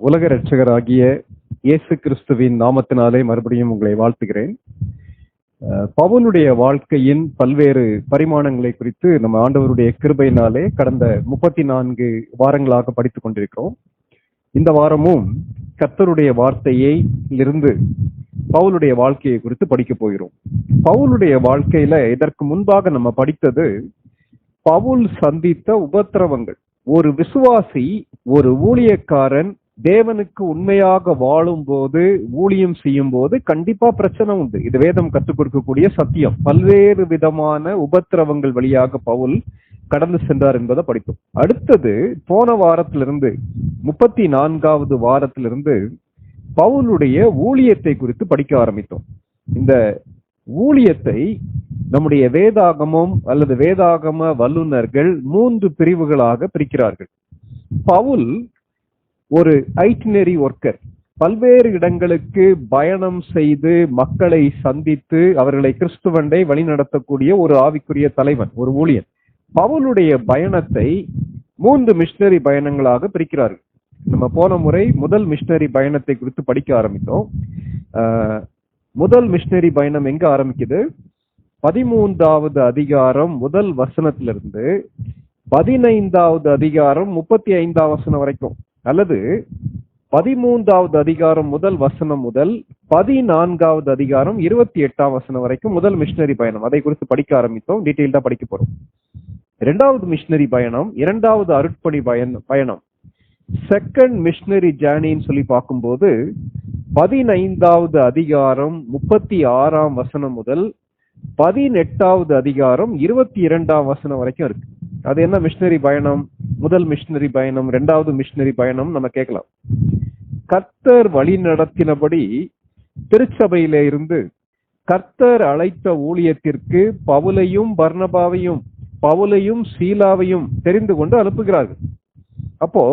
உலக இரட்சகராகிய இயேசு கிறிஸ்துவின் நாமத்தினாலே மறுபடியும் உங்களை வாழ்த்துகிறேன். பவுலுடைய வாழ்க்கையின் பல்வேறு பரிமாணங்களை குறித்து நம்ம ஆண்டவருடைய கிருபையினாலே கடந்த 34 வாரங்களாக படித்துக் கொண்டிருக்கிறோம். இந்த வாரமும் கர்த்தருடைய வார்த்தையை இருந்து பவுலுடைய வாழ்க்கையை குறித்து படிக்க போகிறோம். பவுலுடைய வாழ்க்கையில இதற்கு முன்பாக நம்ம படித்தது பவுல் சந்தித்த உபத்திரவங்கள். ஒரு விசுவாசி, ஒரு ஊழியக்காரன் தேவனுக்கு உண்மையாக வாழும் போது, ஊழியம் செய்யும் போது கண்டிப்பா பிரச்சனை உண்டு. இது வேதம் கற்றுக் கொடுக்கக்கூடிய சத்தியம். பல்வேறு விதமான உபத்திரவங்கள் வழியாக பவுல் கடந்து சென்றார் என்பதை படித்தோம். அடுத்தது போன வாரத்திலிருந்து 34வது வாரத்திலிருந்து பவுலுடைய ஊழியத்தை குறித்து படிக்க ஆரம்பித்தோம். இந்த ஊழியத்தை நம்முடைய வேதாகமம் அல்லது வேதாகம வல்லுநர்கள் 3 பிரிவுகளாக பிரிக்கிறார்கள். பவுல் ஒரு ஐட்டினரி ஒர்க்கர். பல்வேறு இடங்களுக்கு பயணம் செய்து மக்களை சந்தித்து அவர்களை கிறிஸ்துவண்டை வழிநடத்தக்கூடிய ஒரு ஆவிக்குரிய தலைவன், ஒரு ஊழியன். பவுலுடைய பயணத்தை 3 மிஷனரி பயணங்களாக பிரிக்கிறார்கள். நம்ம போன முறை முதல் மிஷனரி பயணத்தை குறித்து படிக்க ஆரம்பித்தோம். முதல் மிஷனரி பயணம் எங்க ஆரம்பிக்குது? 13வது அதிகாரம் முதல் வசனத்திலிருந்து 15வது அதிகாரம் 35ஆம் வசனம் வரைக்கும், அல்லது 13வது அதிகாரம் முதல் வசனம் முதல் 14வது அதிகாரம் 28ஆம் வசனம் வரைக்கும் முதல் மிஷனரி பயணம். அதை குறித்து படிக்க ஆரம்பித்தோம். டீட்டெயில்டா படிக்க போறோம். 2வது மிஷனரி பயணம், 2வது அருட்பணி பயணம், செகண்ட் மிஷனரி ஜேர்னின்னு சொல்லி பார்க்கும்போது 15வது அதிகாரம் 36ஆம் வசனம் முதல் 18வது அதிகாரம் 22ஆம் வசனம் வரைக்கும் இருக்கு. அது என்ன மிஷனரி பயணம்? முதல் மிஷனரி பயணம், 2வது மிஷனரி பயணம் நம்ம கேட்கலாம். கர்த்தர் வழி நடத்தினபடி திருச்சபையில இருந்து கர்த்தர் அழைத்த ஊழியத்திற்கு பவுலையும் பர்னபாவையும், பவுலையும் சீலாவையும் தெரிந்து கொண்டு அனுப்புகிறார்கள். அப்போ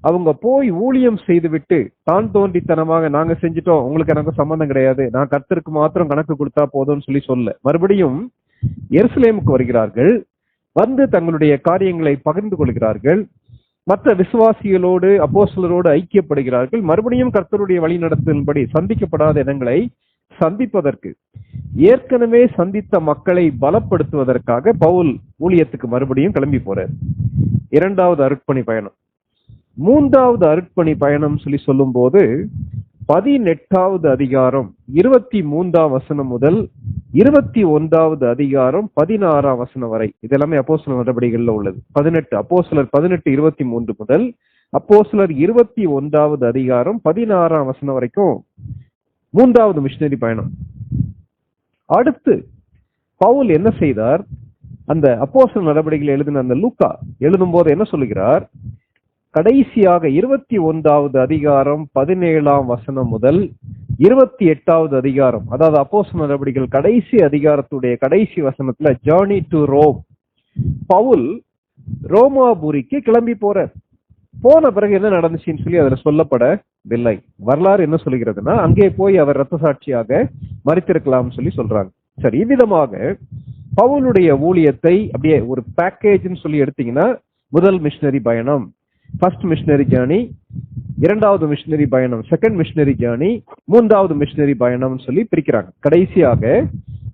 அவங்க போய் ஊழியம் செய்துவிட்டு தான் தோன்றித்தனமாக நாங்க செஞ்சுட்டோம், உங்களுக்கு எனக்கு சம்பந்தம் கிடையாது, நான் கர்த்தருக்கு மாத்திரம் கணக்கு கொடுத்தா போதும்னு சொல்ல மறுபடியும் எருசலேமுக்கு வருகிறார்கள். வந்து தங்களுடைய காரியங்களை பகிர்ந்து கொள்கிறார்கள். மற்ற விசுவாசிகளோடு, அப்போஸ்தலரோடு ஐக்கியப்படுகிறார்கள். மறுபடியும் கர்த்தருடைய வழி நடத்தின்படி சந்திக்கப்படாத இடங்களை சந்திப்பதற்கு, ஏற்கனவே சந்தித்த மக்களை பலப்படுத்துவதற்காக பவுல் ஊழியத்துக்கு மறுபடியும் கிளம்பி போறார். 2வது அருட்பணி பயணம். 3வது அருட்பணி பயணம் சொல்லும் போது 18வது அதிகாரம் 23ஆம் வசனம் முதல் 21வது அதிகாரம் 16ஆம் வசனம் வரை, இதெல்லாமே அப்போஸ்தலர் நடவடிக்கைகள்ல உள்ளது. 18 அப்போஸ்தலர் 18:23 முதல் அப்போஸ்தலர் 21வது அதிகாரம் 16ஆம் வசனம் வரைக்கும் 3வது மிஷனரி பயணம். அடுத்து பவுல் என்ன செய்தார்? அந்த அப்போஸ்தலர் நடவடிக்கைகள் எழுதின அந்த லூக்கா எழுதும் போது என்ன சொல்லுகிறார்? கடைசியாக 21வது அதிகாரம் 17ஆம் வசனம் முதல் 28வது அதிகாரம், அதாவது அப்போஸ்தலர் நடவடிக்கைகள் கடைசி அதிகாரத்துடைய கடைசி வசனத்துல ஜர்னி டு ரோம், பவுல் ரோமாபுரிக்கு கிளம்பி போறார். போன பிறகு என்ன நடந்துச்சுன்னு சொல்லி அதுல சொல்லப்படவில்லை. வரலாறு என்ன சொல்லுகிறதுனா, அங்கே போய் அவர் இரத்த சாட்சியாக மரித்திருக்கலாம் சொல்றாங்க. சரி, இவ்விதமாக பவுலுடைய ஊழியத்தை அப்படியே ஒரு பேக்கேஜ்னு சொல்லி எடுத்தீங்கன்னா, முதல் மிஷனரி பயணம், ஃபர்ஸ்ட் மிஷனரி ஜேர்னி, 2வது மிஷனரி பயணம், செகண்ட் மிஷனரி ஜேர்னி, 3வது மிஷனரி பயணம் சொல்லி பிரிக்கிறாங்க. கடைசியாக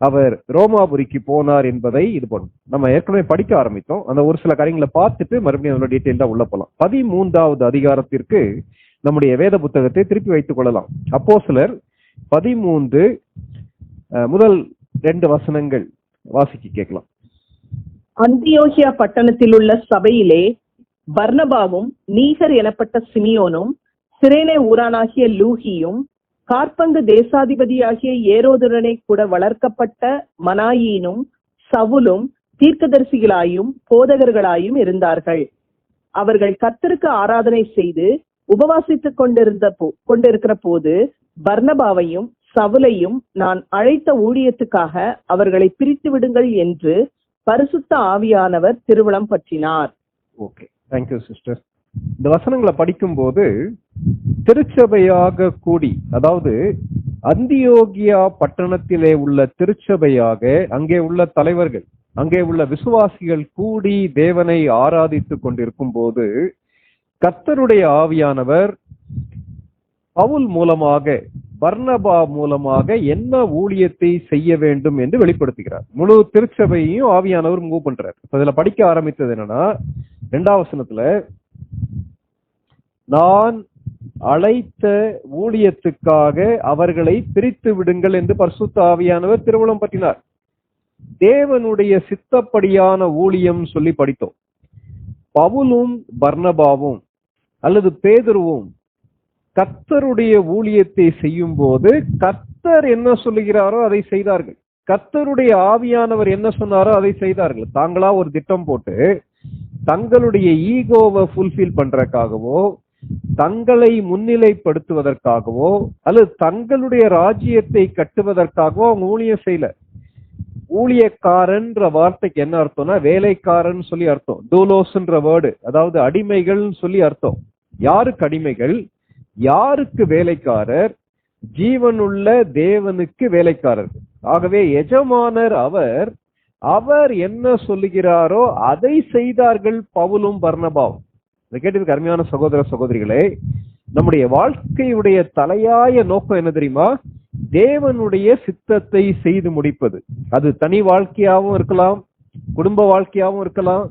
அவர் ரோமாபுரிக்கு போனார் என்பதை இது பண்ணும். நம்ம ஏற்கனவே படிக்க ஆரம்பித்தோம். அந்த ஒரு சில காரியங்களை பார்த்துட்டு மறுபடியும் அதோட டீட்டெயில்டா உள்ள போலாம். 13வது அதிகாரத்திற்கு நம்முடைய வேத புத்தகத்தை திருப்பி வைத்துக் கொள்ளலாம். அப்போஸ்தலர் 13 முதல் 2 வசனங்கள் வாசிக்க கேட்கலாம். அந்தியோகியா பட்டணத்தில் உள்ள சபையிலே பர்னபாவும் நீகர் எனப்பட்ட சிமியோனும், சிரேனே ஊரானாகிய லூகியும், காற்பங்கு தேசாதிபதியாகிய ஏரோதுடனே கூட வளர்க்கப்பட்ட மனாயீனும் சவுலும் தீர்க்கதரிசிகளாயும் போதகர்களாயும் இருந்தார்கள். அவர்கள் கர்த்தருக்கு ஆராதனை செய்து உபவாசித்துக் கொண்டிருக்கிற போது பர்னபாவையும் சவுலையும் நான் அழைத்த ஊழியத்துக்காக அவர்களை பிரித்து விடுங்கள் என்று பரிசுத்த ஆவியானவர் திருவுளம் பற்றினார். Okay, thank you sister. இந்த வசனங்களை படிக்கும் போது திருச்சபையாக கூடி, அதாவது அந்தியோகியா பட்டணத்திலே உள்ள திருச்சபையாக, அங்கே உள்ள தலைவர்கள், அங்கே உள்ள விசுவாசிகள் கூடி தேவனை ஆராதித்துக் கொண்டிருக்கும் போது கர்த்தருடைய ஆவியானவர் பவுல் மூலமாக, பர்னபா மூலமாக என்ன ஊழியத்தை செய்ய வேண்டும் என்று வெளிப்படுத்துகிறார். முழு திருச்சபையையும் ஆவியானவர் மூவ் பண்றார். இப்ப இதுல படிக்க ஆரம்பித்தது என்னன்னா, 2ஆம் வசனத்துல, நான் அழைத்த ஊழியத்துக்காக அவர்களை பிரித்து விடுங்கள் என்று பரிசுத்த ஆவியானவர் திருவுளம் பற்றினார். தேவனுடைய சித்தப்படியான ஊழியம் சொல்லி படித்தோம். பவுலும் பர்னபாவும் அல்லது பேதுருவும் கர்த்தருடைய ஊழியத்தை செய்யும் போது கர்த்தர் என்ன சொல்லுகிறாரோ அதை செய்தார்கள். கர்த்தருடைய ஆவியானவர் என்ன சொன்னாரோ அதை செய்தார்கள். தாங்களா ஒரு திட்டம் போட்டு தங்களுடைய ஈகோவை ஃபுல்ஃபில் பண்றதுக்காகவோ, தங்களை முன்னிலைப்படுத்துவதற்காகவோ, அல்லது தங்களுடைய ராஜ்யத்தை கட்டுவதற்காகவோ அவங்க ஊழியம் செய்யல. ஊழியக்காரன்ற வார்த்தைக்கு என்ன அர்த்தம்னா வேலைக்காரன் சொல்லி அர்த்தம். டூலோஸ்ன்ற வேர்டு, அதாவது அடிமைகள் சொல்லி அர்த்தம். யாருக்கு அடிமைகள், யாருக்கு வேலைக்காரர்? ஜீவனுள்ள தேவனுக்கு வேலைக்காரர். ஆகவே எஜமானர் அவர். அவர் என்ன சொல்லுகிறாரோ அதை செய்தார்கள் பவுலும் பர்னபாவும். இதை கேட்டதுக்கு அருமையான சகோதர சகோதரிகளே, நம்முடைய வாழ்க்கையுடைய தலையாய நோக்கம் என்ன தெரியுமா? தேவனுடைய சித்தத்தை செய்து முடிப்பது. அது தனி வாழ்க்கையாகவும் இருக்கலாம், குடும்ப வாழ்க்கையாகவும் இருக்கலாம்,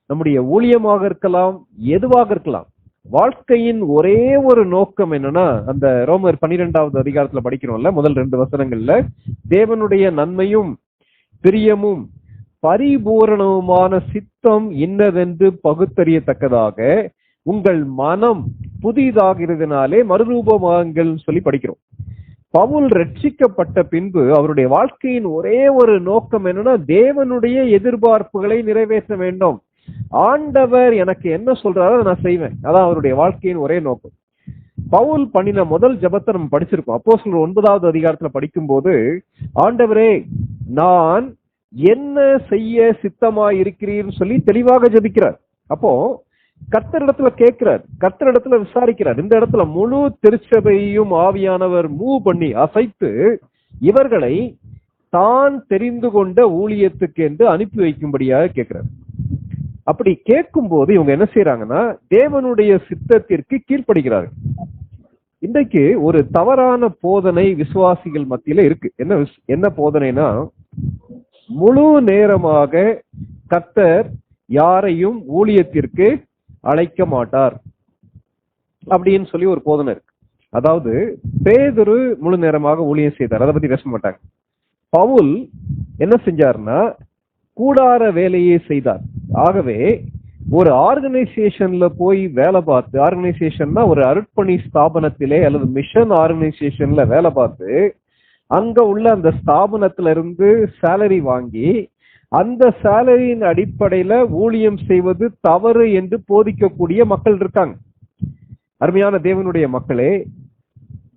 நம்முடைய ஊழியமாக இருக்கலாம், எதுவாக இருக்கலாம். வாழ்க்கையின் ஒரே ஒரு நோக்கம் என்னன்னா, அந்த ரோமர் 12வது அதிகாரத்துல படிக்கிறோம்ல, முதல் 2 வசனங்கள்ல, தேவனுடைய நன்மையும் பிரியமும் பரிபூரணவுமான சித்தம் இன்னதென்று பகுத்தறியத்தக்கதாக உங்கள் மனம் புதிதாகிறதுனாலே மறுரூபமாகுங்கள் சொல்லி படிக்கிறோம். பவுல் ரட்சிக்கப்பட்ட பின்பு அவருடைய வாழ்க்கையின் ஒரே ஒரு நோக்கம் என்னன்னா, தேவனுடைய எதிர்பார்ப்புகளை நிறைவேற்ற வேண்டும். ஆண்டவர் எனக்கு என்ன சொல்றாரோ அதை நான் செய்வேன். அதான் அவருடைய வாழ்க்கையின் ஒரே நோக்கம். பவுல் பண்ணின முதல் ஜெபத்தை நம்ம படிச்சிருக்கோம். அப்போஸ்தலர் 9வது அதிகாரத்துல படிக்கும் போது, ஆண்டவரே நான் என்ன செய்ய சித்தமாய் இருக்கிறீர்னு சொல்லி தெளிவாக ஜெபிக்கிறார். அப்போ கர்த்தரிடத்துல கேட்கிறார், கர்த்தரிடத்துல விசாரிக்கிறார். இந்த இடத்துல முழு திருச்சபையையும் ஆவியானவர் மூவ் பண்ணி அசைத்து இவர்களை தான் தெரிந்து கொண்ட ஊழியத்துக்கு என்று அனுப்பி வைக்கும்படியாக கேட்கிறார். அப்படி கேட்கும் போது இவங்க என்ன செய்யறாங்கன்னா, தேவனுடைய சித்தத்திற்கு கீழ்ப்படுகிறார்கள். இன்றைக்கு ஒரு தவறான போதனை விசுவாசிகள் மத்தியில இருக்கு. என்ன போதனைனா, முழு நேரமாக கர்த்தர் யாரையும் ஊழியத்திற்கு அழைக்க மாட்டார் அப்படின்னு சொல்லி ஒரு போதனை இருக்கு. அதாவது பேதுரு முழு நேரமாக ஊழியம் செய்தார், அதை பத்தி பேச மாட்டாங்க. பவுல் என்ன செஞ்சார்னா கூடார வேலையை செய்தார். ஆகவே ஒரு ஆர்கனைசேஷன்ல போய் வேலை பார்த்து, ஆர்கனைசேஷன்னா ஒரு அருட்பணி ஸ்தாபனத்திலே அல்லது மிஷன் ஆர்கனைசேஷன்ல வேலை பார்த்து, அங்க உள்ள அந்த ஸ்தாபனத்துல இருந்து சேலரி வாங்கி அந்த சேலரியின் அடிப்படையில ஊழியம் செய்வது தவறு என்று போதிக்கக்கூடிய மக்கள் இருக்காங்க. அருமையான தேவனுடைய மக்களே,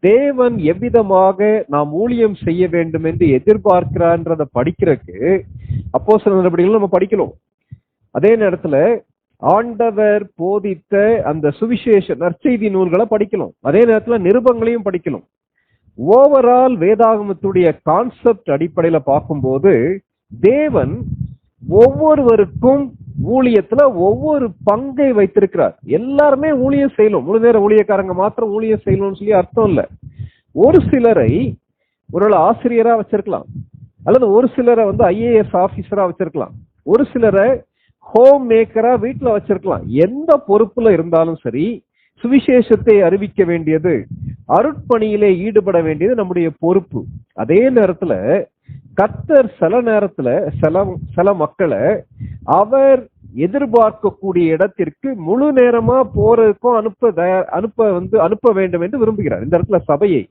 தேவன் எவ்விதமாக நாம் ஊழியம் செய்ய வேண்டும் என்று எதிர்பார்க்கிறான்றத படிக்கிறதுக்கு அப்போஸ்தலர் நடபடிகள் நம்ம படிக்கணும். அதே நேரத்துல ஆண்டவர் போதித்த அந்த சுவிசேஷ நற்செய்தி நூல்களை படிக்கணும். அதே நேரத்துல நிருபங்களையும் படிக்கணும். ஓவரால் வேதாகமத்துடைய கான்செப்ட் அடிப்படையில பார்க்கும்போது தேவன் ஒவ்வொருவருக்கும் ஊழியத்துல ஒவ்வொரு பங்கை வைத்திருக்கிறார். எல்லாருமே ஊழியம் செய்யணும். முழு நேர ஊழியக்காரங்க மாத்திரம் ஊழியம் செய்யணும்னு சொல்லி அர்த்தம் இல்ல. ஒரு சிலரை ஒரு ஆசிரியரா வச்சிருக்கலாம், அல்லது ஒரு சிலரை IAS ஆபீசரா வச்சிருக்கலாம், ஒரு சிலரை ஹோம் மேக்கரா வீட்டுல வச்சிருக்கலாம். எந்த பொறுப்புல இருந்தாலும் சரி, சுவிசேஷத்தை அறிவிக்க வேண்டியது, அருட்பணியிலே ஈடுபட வேண்டியது நம்முடைய பொறுப்பு. அதே நேரத்துல கர்த்தர் சில நேரத்துல சில மக்களை அவர் எதிர்பார்க்கக்கூடிய இடத்திற்கு முழு நேரமா போறதுக்கும் அனுப்ப வேண்டும் என்று விரும்புகிறார். இந்த இடத்துல சபையை,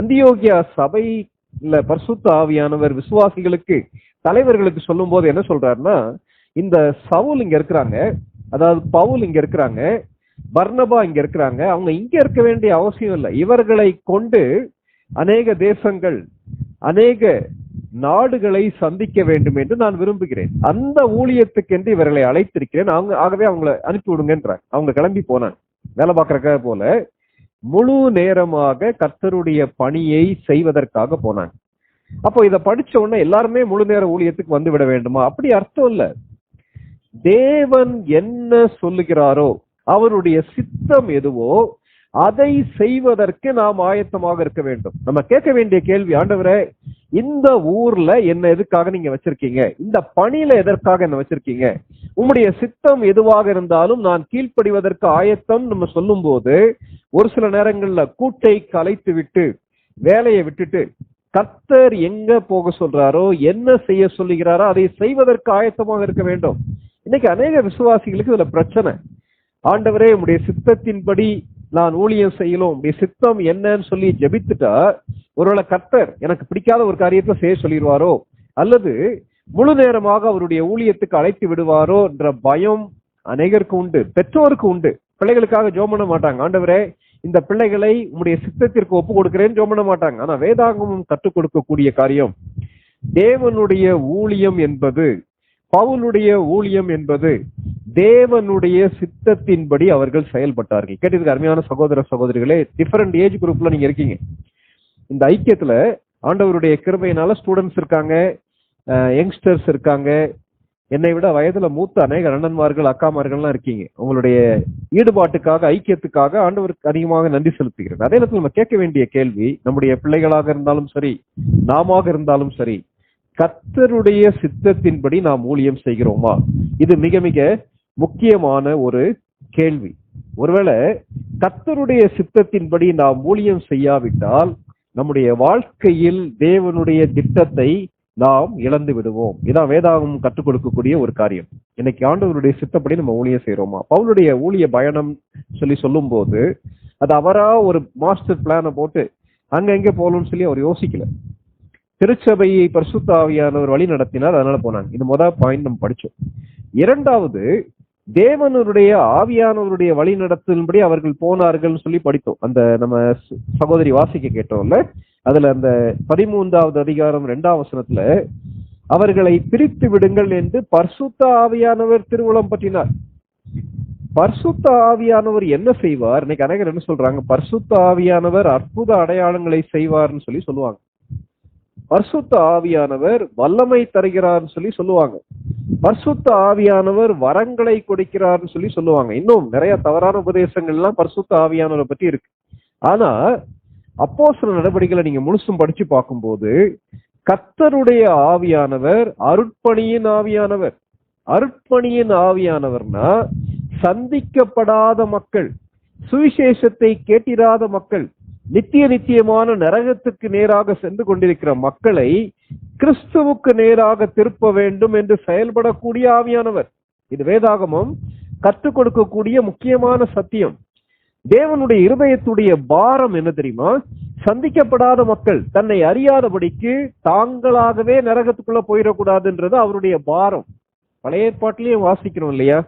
அந்தியோகியா சபையில பரிசுத்த ஆவியானவர் விசுவாசிகளுக்கு, தலைவர்களுக்கு சொல்லும் போது என்ன சொல்றாருன்னா, இந்த சவுல் இங்க இருக்கிறாங்க, அதாவது பவுல் இங்க இருக்கிறாங்க, பர்னபா இங்க இருக்கிறாங்க, அவங்க இங்க இருக்க வேண்டிய அவசியம் இல்லை. இவர்களை கொண்டு அநேக தேசங்கள், அநேக நாடுகளை சந்திக்க வேண்டும் என்று நான் விரும்புகிறேன். அந்த ஊழியத்துக்கு என்று இவர்களை அழைத்திருக்கிறேன். ஆகவே அவங்களை அனுப்பி விடுங்கன்றாங்க. அவங்க கிளம்பி போனாங்க வேலை பார்க்கறதுக்காக போல, முழு நேரமாக கர்த்தருடைய பணியை செய்வதற்காக போனாங்க. அப்போ இதை படிச்ச உடனே எல்லாருமே முழு நேர ஊழியத்துக்கு வந்து விட வேண்டுமா? அப்படி அர்த்தம் இல்ல. தேவன் என்ன சொல்லுகிறாரோ, அவருடைய சித்தம் எதுவோ அதை செய்வதற்கு நாம் ஆயத்தமாக இருக்க வேண்டும். நம்ம கேட்க வேண்டிய கேள்வி, ஆண்டவரே இந்த ஊர்ல என்ன எதுக்காக நீங்க வச்சிருக்கீங்க, இந்த பணியில எதற்காக என்ன வச்சிருக்கீங்க, உம்முடைய சித்தம் எதுவாக இருந்தாலும் நான் கீழ்ப்படிவதற்கு ஆயத்தம் நம்ம சொல்லும் போது ஒரு சில நேரங்கள்ல கூட்டை கலைத்து விட்டு வேலையை விட்டுட்டு கர்த்தர் எங்க போக சொல்றாரோ என்ன செய்ய சொல்லுகிறாரோ அதை செய்வதற்கு ஆயத்தமாக இருக்க வேண்டும். இன்னைக்கு அநேக விசுவாசிகளுக்கு இதுல பிரச்சனை. ஆண்டவரே உம்முடைய சித்தத்தின்படி நான் ஊழியம் செய்யலும், உம்முடைய சித்தம் என்னன்னு சொல்லி ஜெபித்துட்டா ஒருவேளை கர்த்தர் எனக்கு பிடிக்காத ஒரு காரியத்தை செய்ய சொல்லிடுவாரோ அல்லது முழு நேரமாக அவருடைய ஊழியத்துக்கு அழைத்து விடுவாரோ என்ற பயம் அநேகருக்கு உண்டு, பெற்றோருக்கு உண்டு. பிள்ளைகளுக்காக ஜெபம் பண்ண மாட்டாங்க, ஆண்டவரே இந்த பிள்ளைகளை உம்முடைய சித்தத்திற்கு ஒப்பு கொடுக்கிறேன்னு ஜெபம் பண்ண மாட்டாங்க. ஆனா வேதாகமும் கற்றுக் கொடுக்கக்கூடிய காரியம், தேவனுடைய ஊழியம் என்பது, பவுலுடைய ஊழியம் என்பது தேவனுடைய சித்தத்தின்படி அவர்கள் செயல்பட்டார்கள். கேட்டதுக்கு அருமையான சகோதர சகோதரிகளே, டிஃபரெண்ட் ஏஜ் குரூப்ல நீங்க இருக்கீங்க. இந்த ஐக்கியத்துல ஆண்டவருடைய கிருபையினால ஸ்டூடெண்ட்ஸ் இருக்காங்க, யங்ஸ்டர்ஸ் இருக்காங்க, என்னை விட வயதுல மூத்த அநேக அண்ணன்மார்கள் அக்காமார்கள்லாம் இருக்கீங்க. உங்களுடைய ஈடுபாட்டுக்காக ஐக்கியத்துக்காக ஆண்டவருக்கு அதிகமாக நன்றி செலுத்துகிறேன். அதே நேரத்தில் நம்ம கேட்க வேண்டிய கேள்வி, நம்முடைய பிள்ளைகளாக இருந்தாலும் சரி நாம இருந்தாலும் சரி, கர்த்தருடைய சித்தத்தின்படி நாம் ஊழியம் செய்கிறோமா? இது மிக மிக முக்கியமான ஒரு கேள்வி. ஒருவேளை கர்த்தருடைய சித்தத்தின்படி நாம் ஊழியம் செய்யாவிட்டால் நம்முடைய வாழ்க்கையில் தேவனுடைய திட்டத்தை நாம் இழந்து விடுவோம். இதான் வேதாகமம் கற்றுக் கொடுக்கக்கூடிய ஒரு காரியம். இன்னைக்கு ஆண்டவருடைய சித்தப்படி நம்ம ஊழியம் செய்யறோமா? பவுலுடைய ஊழிய பயணம் சொல்லும் போது அது அவரா ஒரு மாஸ்டர் பிளானை போட்டு அங்க எங்க போகணும்னு சொல்லி அவர் யோசிக்கல. திருச்சபையை பரிசுத்த ஆவியானவர் வழி நடத்தினார், அதனால போனாங்க. இது முதல் பாயிண்ட் நம்ம படிச்சோம். இரண்டாவது, தேவனுடைய ஆவியானவருடைய வழி நடத்தின்படி அவர்கள் போனார்கள் சொல்லி படித்தோம். அந்த நம்ம சகோதரி வாசிக்க கேட்டோம்ல, அதுல அந்த 13வது அதிகாரம் 2ஆம் வசனத்துல அவர்களை பிரித்து விடுங்கள் என்று பரிசுத்த ஆவியானவர் திருவுளம் பற்றினார். பரிசுத்த ஆவியானவர் என்ன செய்வார்? இன்னைக்கு அநேகர் என்ன சொல்றாங்க, பரிசுத்த ஆவியானவர் அற்புத அடையாளங்களை செய்வார்னு சொல்லி சொல்லுவாங்க. பரிசுத்த ஆவியானவர் வல்லமை தருகிறார்னு சொல்லி சொல்லுவாங்க. பரிசுத்த ஆவியானவர் வரங்களை கொடுக்கிறார்னு சொல்லி சொல்லுவாங்க. இன்னும் நிறைய தவறான உபதேசங்கள் எல்லாம் பரிசுத்த ஆவியானவரை பற்றி இருக்கு. ஆனா அப்போஸ்தலர் நடவடிக்கைகளை நீங்க முழுசும் படிச்சு பார்க்கும்போது கர்த்தருடைய ஆவியானவர் அருட்பணியின் ஆவியானவர். அருட்பணியின் ஆவியானவர்னா சந்திக்கப்படாத மக்கள், சுவிசேஷத்தை கேட்டிராத மக்கள், நித்தியமான நரகத்துக்கு நேராக சென்று கொண்டிருக்கிற மக்களை கிறிஸ்துவுக்கு நேராக திருப்ப வேண்டும் என்று செயல்படக்கூடிய ஆவியானவர். இது வேதாகமம் கற்றுக் கொடுக்கக்கூடிய முக்கியமான சத்தியம். தேவனுடைய இருதயத்துடைய பாரம் என்ன தெரியுமா? சந்திக்கப்படாத மக்கள் தன்னை அறியாதபடிக்கு தாங்களாகவே நரகத்துக்குள்ள போயிடக்கூடாதுன்றது அவருடைய பாரம். பழைய ஏற்பாட்டிலையும் வாசிக்கிறோம் இல்லையா?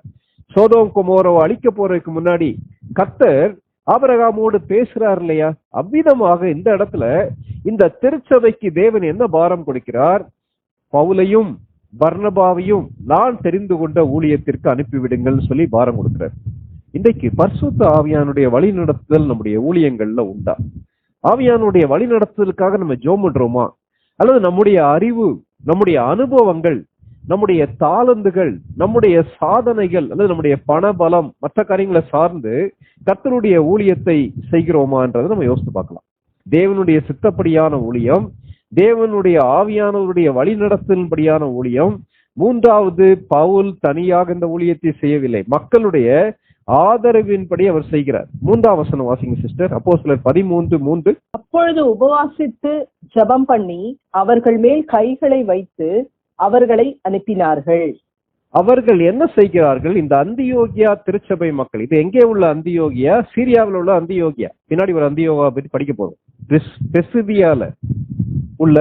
சோதோம் கொமோராவை அழிக்க போறதுக்கு முன்னாடி கர்த்தர் ஆபிரகாமோடு பேசுறார் இல்லையா? அவ்விதமாக இந்த இடத்துல இந்த திருச்சபைக்கு தேவன் என்ன பாரம் கொடுக்கிறார்? பவுலையும் பர்னபாவையும் நான் தெரிந்து கொண்ட ஊழியத்திற்கு அனுப்பிவிடுங்கள் சொல்லி பாரம் கொடுக்கிறார். இன்றைக்கு பரிசுத்த ஆவியானுடைய வழி நடத்துதல் நம்முடைய ஊழியங்கள்ல உண்டா? ஆவியானுடைய வழி நடத்துதலுக்காக நம்ம ஜெபம் பண்றோமா? அல்லது நம்முடைய அறிவு, நம்முடைய அனுபவங்கள், நம்முடைய தாளந்துகள், நம்முடைய சாதனைகள் அல்லது நம்முடைய பண பலம் மற்ற காரியங்களை சார்ந்து கர்த்தருடைய ஊழியத்தை செய்கிறோமான்றதை நம்ம யோசித்து பார்க்கலாம். தேவனுடைய சித்தப்படியான ஊழியம், தேவனுடைய ஆவியானவருடைய வழி நடத்தலின்படியான ஊழியம். மூன்றாவது, பவுல் தனியாக இந்த ஊழியத்தை செய்யவில்லை, மக்களுடைய ஆதரவின்படி அவர் செய்கிறார். 3ஆம் வசனம் வாசிங்க சிஸ்டர். அப்போஸ்தலர் 13:3. அப்பொழுது உபவாசித்து ஜெபம் பண்ணி அவர்கள் மேல் கைகளை வைத்து அவர்களை அனுப்பினார்கள். அவர்கள் என்ன செய்கிறார்கள்? இந்த அந்தியோகியா திருச்சபை மக்கள், இது எங்கே உள்ள அந்தியோகியா? சீரியாவில் உள்ள அந்தியோகியா. பின்னாடி ஒரு அந்தியோகியா பற்றி படிக்க போறோம். பெசிதியால உள்ள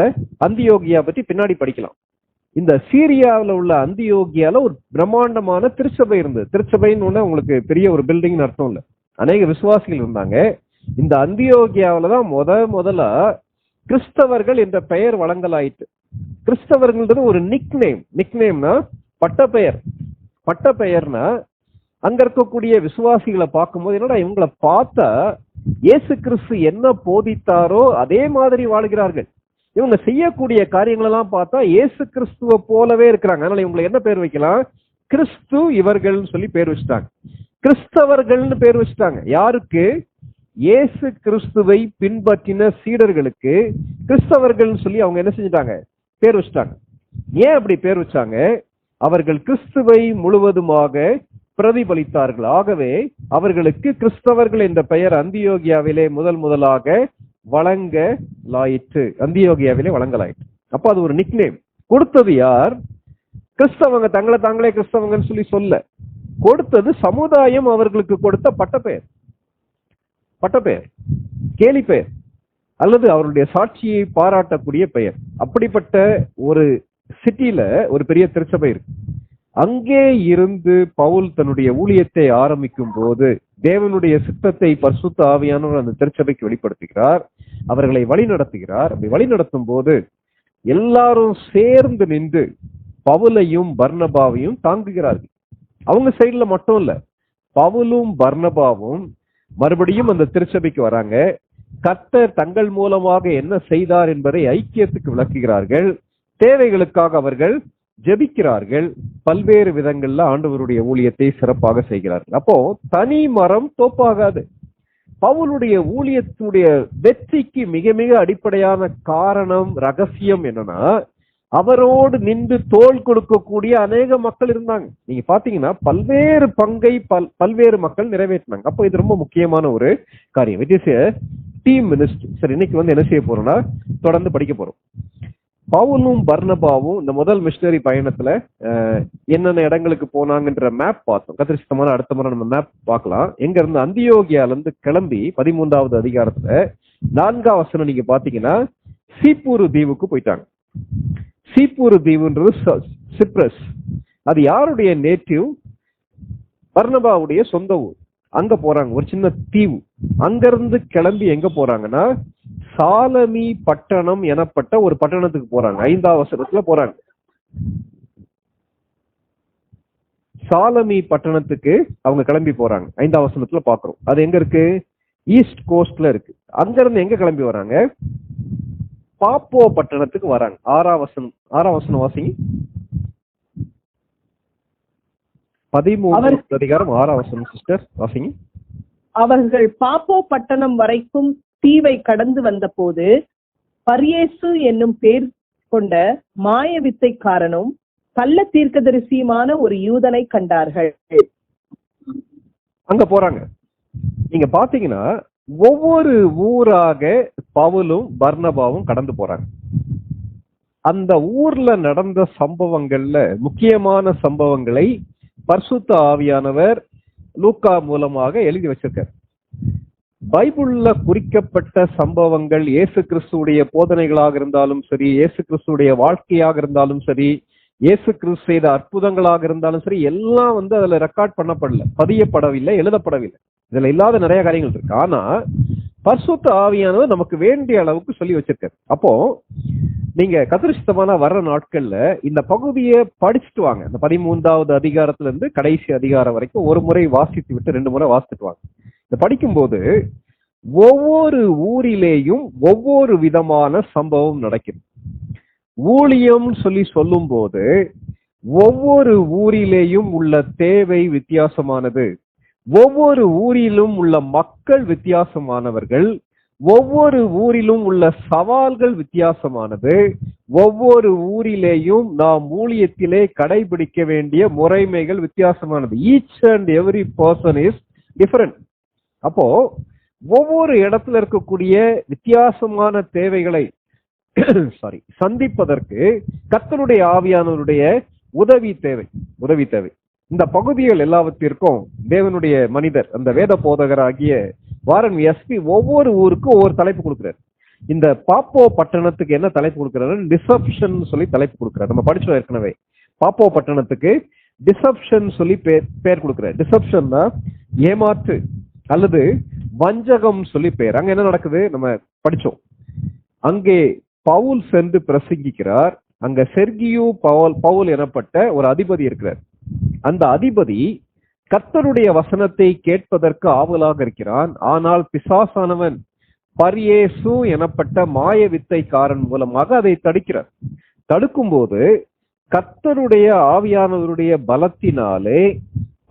அந்தியோகியா பற்றி பின்னாடி படிக்கலாம். இந்த சீரியாவில் உள்ள அந்தியோகியால ஒரு பிரம்மாண்டமான திருச்சபை இருந்தது. திருச்சபைன்னு உங்களுக்கு பெரிய ஒரு பில்டிங் அர்த்தம் இல்லை, அநேக விசுவாசிகள் இருந்தாங்க. இந்த அந்தியோகியாவில தான் முதலா கிறிஸ்தவர்கள் என்ற பெயர் வழங்கலாயிற்று. கிறிஸ்தவர்கள்ன்றது ஒரு நிக்நேம்னா பட்டப்பெயர். பட்டப்பெயர்னா அங்க இருக்கக்கூடிய விசுவாசிகளை பார்க்கும்போது என்னடா இவங்களை பார்த்தா இயேசு கிறிஸ்து என்ன போதித்தாரோ அதே மாதிரி வாழ்கிறார்கள், இவங்க செய்யக்கூடிய காரியங்கள் எல்லாம் பார்த்தா இயேசு கிறிஸ்துவ போலவே இருக்கிறாங்க, அதனால இவங்களை என்ன பேர் வைக்கலாம்? கிறிஸ்து இவர்கள் சொல்லி பேர் வச்சுட்டாங்க. கிறிஸ்தவர்கள்னு பேர் வச்சுட்டாங்க. யாருக்கு? இயேசு கிறிஸ்துவை பின்பற்றின சீடர்களுக்கு கிறிஸ்தவர்கள் சொல்லி அவங்க என்ன செஞ்சிட்டாங்க? பேர் வச்சிட்டாங்க. ஏன் அப்படி பேர் வச்சாங்க? அவர்கள் கிறிஸ்துவை முழுவதுமாக பிரதிபலித்தார்கள். ஆகவே அவர்களுக்கு கிறிஸ்தவர்கள் என்ற பெயர் அந்தியோகியாவிலே முதலாக வழங்கலாயிற்று. அந்தியோகியாவிலே வழங்கலாயிற்று. அப்ப அது ஒரு நிக்நேம். கொடுத்தது யார்? கிறிஸ்தவங்க தங்களை தாங்களே கிறிஸ்தவங்கன்னு சொல்லி சொல்ல கொடுத்தது சமுதாயம் அவர்களுக்கு கொடுத்த பட்டப்பெயர், கேலி பெயர், அல்லது அவருடைய சாட்சியை பாராட்டக்கூடிய பெயர். அப்படிப்பட்ட ஒரு சிட்டில ஒரு பெரிய திருச்சபை இருக்கு. அங்கே இருந்து பவுல் தன்னுடைய ஊழியத்தை ஆரம்பிக்கும் போது தேவனுடைய சித்தத்தை பரிசுத்த ஆவியானவர் அந்த திருச்சபைக்கு வெளிப்படுத்துகிறார், அவர்களை வழி நடத்துகிறார். அப்படி வழி நடத்தும் போது எல்லாரும் சேர்ந்து நின்று பவுலையும் பர்னபாவையும் தாங்குகிறார்கள். அவங்க சைடுல மட்டும் இல்ல, பவுலும் பர்னபாவும் மறுபடியும் அந்த திருச்சபைக்கு வராங்க. கர்த்தர் தங்கள் மூலமாக என்ன செய்தார் என்பதை ஐக்கியத்துக்கு விளக்குகிறார்கள். தேவைகளுக்காக அவர்கள் ஜெபிக்கிறார்கள். பல்வேறு விதங்கள்ல ஆண்டவருடைய ஊழியத்தை சிறப்பாக செய்கிறார்கள். அப்போ தனி மரம் தோப்பாகாது. பவுலுடைய ஊழியத்துடைய வெற்றிக்கு மிக மிக அடிப்படையான காரணம், ரகசியம் என்னன்னா, அவரோடு நின்று தோள் கொடுக்கக்கூடிய அநேக மக்கள் இருந்தாங்க. நீங்க பாத்தீங்கன்னா பல்வேறு பங்கை பல்வேறு மக்கள் நிறைவேற்றினாங்க. அப்போ இது ரொம்ப முக்கியமான ஒரு காரியம். It is team ministry. சரி, இன்னைக்கு என்ன செய்ய போறோம்னா தொடர்ந்து படிக்க போறோம். பவுலும் பர்னபாவும் இந்த முதல் மிஷனரி பயணத்துல என்னென்ன இடங்களுக்கு போனாங்கன்ற மேப் பார்த்தோம். கத்திரிஸ்தமான அடுத்த முறை நம்ம மேப் பார்க்கலாம். எங்க இருந்து? அந்தியோகியால இருந்து கிளம்பி 13வது அதிகாரத்துல 4ஆம் வசனம் நீங்க பாத்தீங்கன்னா சீப்பூரு தீவுக்கு போயிட்டாங்க. சீப்பூரு தீவுன்றது சிப்ரஸ். அது யாருடைய நேட்டிவ்? பர்னபாவுடைய சொந்த ஊர். அங்க போறாங்க, ஒரு சின்ன தீவு. அங்கிருந்து கிளம்பி எங்க போறாங்கன்னா சாலமி பட்டணம் எனப்பட்ட ஒரு பட்டணத்துக்கு போறாங்க. 5ஆம் வசனத்துல போறாங்க. சாலமி பட்டணத்துக்கு அவங்க கிளம்பி போறாங்க. 5ஆம் வசனத்துல பாக்குறோம். அது எங்க இருக்கு? ஈஸ்ட் கோஸ்ட்ல இருக்கு. அங்க இருந்து எங்க கிளம்பி வராங்க? பாப்போ பட்டணத்துக்கு வராங்க. 6ஆம் வசனம் வாசிங்க. 13 அதிகாரம் 6ஆம் வசனம் சிஸ்டர் வாசிங்க. அவர்கள் பாப்போ பட்டணம் வரைக்கும் தீவை கடந்து வந்த போது பரியேசு என்னும் பேர் கொண்ட மாய வித்தைக்காரனும் கள்ள தீர்க்கதரிசியுமான ஒரு யூதனை கண்டார்கள். அங்க போறாங்க. நீங்க பாத்தீங்கன்னா ஒவ்வொரு ஊராக பவுலும் பர்னபாவும் கடந்து போறாங்க. அந்த ஊர்ல நடந்த சம்பவங்கள்ல முக்கியமான சம்பவங்களை பரிசுத்த ஆவியானவர் லூக்கா மூலமாக எழுதி வச்சிருக்கார். பைபிள்ல குறிக்கப்பட்ட சம்பவங்கள் இயேசு கிறிஸ்துடைய போதனைகளாக இருந்தாலும் சரி, இயேசு கிறிஸ்துடைய வாழ்க்கையாக இருந்தாலும் சரி, இயேசு கிறிஸ்து செய்த அற்புதங்களாக இருந்தாலும் சரி, எல்லாம் அதுல ரெக்கார்ட் பண்ணப்படல, பதியப்படவில்லை, எழுதப்படவில்லை. இதுல இல்லாத நிறைய காரியங்கள் இருக்கு. ஆனா பரிசுத்த ஆவியானவர் நமக்கு வேண்டிய அளவுக்கு சொல்லி வச்சிருக்காரு. அப்போ நீங்க கத்திரிஸ்தமான வர்ற நாட்கள்ல இந்த பகுதியை படிச்சுட்டு வாங்க. இந்த 13வது அதிகாரத்துல இருந்து கடைசி அதிகாரம் வரைக்கும் ஒரு முறை வாசித்து விட்டு 2 முறை வாசித்துட்டு வாங்க. இந்த படிக்கும்போது ஒவ்வொரு ஊரிலேயும் ஒவ்வொரு விதமான சம்பவம் நடக்குது. ஊழியம் சொல்லும் போது ஒவ்வொரு ஊரிலேயும் உள்ள தேவை வித்தியாசமானது. ஒவ்வொரு ஊரிலும் உள்ள மக்கள் வித்தியாசமானவர்கள். ஒவ்வொரு ஊரிலும் உள்ள சவால்கள் வித்தியாசமானது. ஒவ்வொரு ஊரிலேயும் நாம் ஊழியத்திலே கடைபிடிக்க வேண்டிய முறைமைகள் வித்தியாசமானது. Each and every person is different. அப்போ ஒவ்வொரு இடத்துல இருக்கக்கூடிய வித்தியாசமான தேவைகளை சந்திப்பதற்கு கர்த்தருடைய ஆவியானவருடைய உதவி தேவை. இந்த பகுதிகள் எல்லாவற்றிற்கும் தேவனுடைய மனிதர், அந்த வேத போதகராகிய வாரன் எஸ்பி ஒவ்வொரு ஊருக்கும் ஒவ்வொரு தலைப்பு கொடுக்கிறார். இந்த பாப்போ பட்டணத்துக்கு என்ன தலைப்பு கொடுக்கிறாரு? டிசப்ஷன் சொல்லி தலைப்பு கொடுக்கிறார். நம்ம படிச்சோம் ஏற்கனவே. பாப்போ பட்டணத்துக்கு டிசப்ஷன் சொல்லி பேர் கொடுக்கிறார். டிசப்ஷன்னா ஏமாற்று அல்லது வஞ்சகம் சொல்லி பேர். அங்க என்ன நடக்குது நம்ம படிச்சோம். அங்கே பவுல் சென்று பிரசங்கிக்கிறார். அங்க செர்கியு பவுல் எனப்பட்ட ஒரு அதிபதி இருக்கிறார். அந்த அதிபதி கர்த்தருடைய வசனத்தை கேட்பதற்கு ஆவலாக இருக்கிறான். ஆனால் பிசாசானவன் பரியேசு எனப்பட்ட மாய வித்தைக்காரன் மூலமாக அதை தடுக்கிறார். தடுக்கும் போது கர்த்தருடைய ஆவியானவருடைய பலத்தினாலே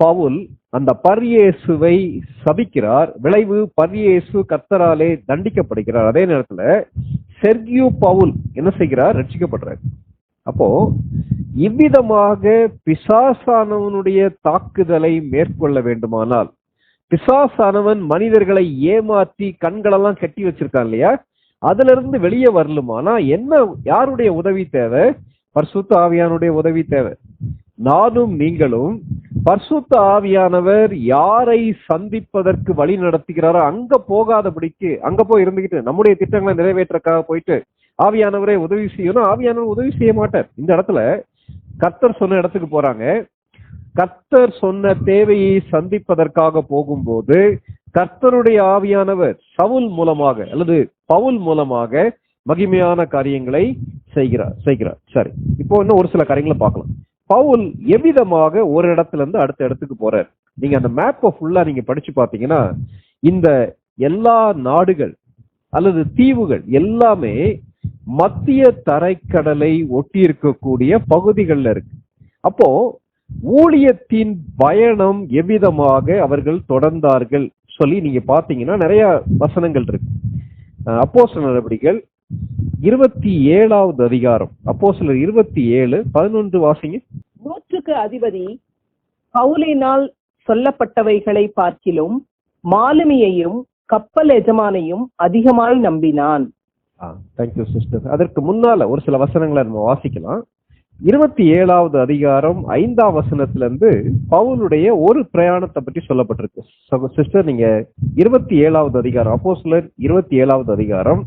பவுல் அந்த பர்யேசுவை சபிக்கிறார். விளைவு பர்யேசு கர்த்தராலே தண்டிக்கப்படுகிறார். அதே நேரத்துல செர்கியு பவுல் என்ன செய்கிறார்? ரட்சிக்கப்படுறார். அப்போ இவ்விதமாக பிசாசானவனுடைய தாக்குதலை மேற்கொள்ள வேண்டுமானால், பிசாசானவன் மனிதர்களை ஏமாற்றி கண்களெல்லாம் கட்டி வச்சிருக்கான் இல்லையா, அதுல இருந்து வெளியே வரலுமானா என்ன, யாருடைய உதவி தேவை? பரிசுத்த ஆவியானுடைய உதவி தேவை. நானும் நீங்களும் பரிசுத்த ஆவியானவர் யாரை சந்திப்பதற்கு வழி நடத்துகிறாரோ அங்க போகாதபடிக்கு, அங்க போய் இருந்துகிட்டு நம்முடைய திட்டங்களை நிறைவேற்றக்காக போயிட்டு ஆவியானவரை உதவி செய்யணும், ஆவியானவர் உதவி செய்ய மாட்டார். இந்த இடத்துல கர்த்தர் சொன்ன இடத்துக்கு போறாங்க. கர்த்தர் சொன்ன தேவையை சந்திப்பதற்காக போகும்போது கர்த்தருடைய ஆவியானவர் சவுல் மூலமாக அல்லது பவுல் மூலமாக மகிமையான காரியங்களை செய்கிறார். சரி, இப்போ இன்னும் ஒரு சில காரியங்களை பார்க்கலாம். பவுல் எவ்விதமாக ஒரு இடத்துல இருந்து அடுத்த இடத்துக்கு போறார். நீங்க அந்த மேப்பை ஃபுல்லா நீங்க படிச்சு பார்த்தீங்கன்னா இந்த எல்லா நாடுகள் அல்லது தீவுகள் எல்லாமே மத்திய தரைக்கடலை ஒட்டி இருக்கக்கூடிய பகுதிகளில் இருக்கு. அப்போ ஊழியத்தின் பயணம் எவ்விதமாக அவர்கள் தொடர்ந்தார்கள் சொல்லி நீங்க பாத்தீங்கன்னா நிறைய வசனங்கள் இருக்கு. அப்போஸ்தலர் நடவடிக்கைகள் 27வது அதிகாரம், அப்போஸ்தலர் 27:11 வாசிங்க. 100க்கு அதிபதி பவுலினால் சொல்லப்பட்டவைகளை பார்க்கிலும் மாலுமியையும் கப்பல் எஜமானையும் அதிகமாய் நம்பினான். Thank you sister. அதற்கு முன்னால ஒரு சில வசனங்களை நம்ம வாசிக்கலாம். 27வது அதிகாரம் 5ஆம் வசனத்துல இருந்து பவுலுடைய ஒரு பிரயாணத்தை பற்றி சொல்லப்பட்டிருக்கு. சிஸ்டர் நீங்க 27வது அதிகாரம், அப்போஸ்தலர் 27வது அதிகாரம்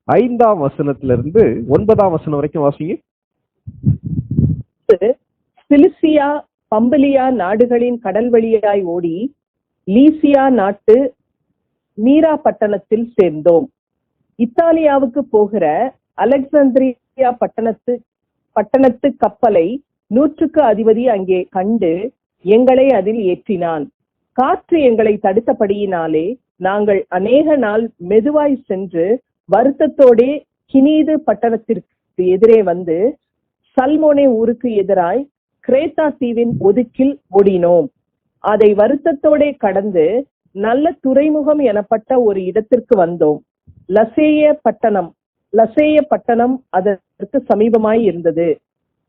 5ஆம் வசனத்துல இருந்து 9ஆம் வசனம் வரைக்கும் வாசிங்க. சிலிசியா பம்பிலியா நாடுகளின் கடல் வழியாய் ஓடி லீசியா நாட்டு மீரா பட்டணத்தில் சேர்ந்தோம். இத்தாலியாவுக்கு போகிற அலெக்சாந்திரியா பட்டணத்து கப்பலை 100க்கு அதிபதி அங்கே கண்டு எங்களை அதில் ஏற்றினான். காற்று எங்களை தடுத்தபடியினாலே நாங்கள் அநேக நாள் மெதுவாய் சென்று வருத்தத்தோடே கினீது பட்டணத்திற்கு எதிரே வந்து சல்மோனே ஊருக்கு எதிராய் கிரேத்தா தீவின் ஒதுக்கில் ஓடினோம். அதை வருத்தத்தோடே கடந்து நல்ல துறைமுகம் எனப்பட்ட ஒரு இடத்திற்கு வந்தோம். லசேய பட்டணம் அதற்கு சமீபமாய் இருந்தது.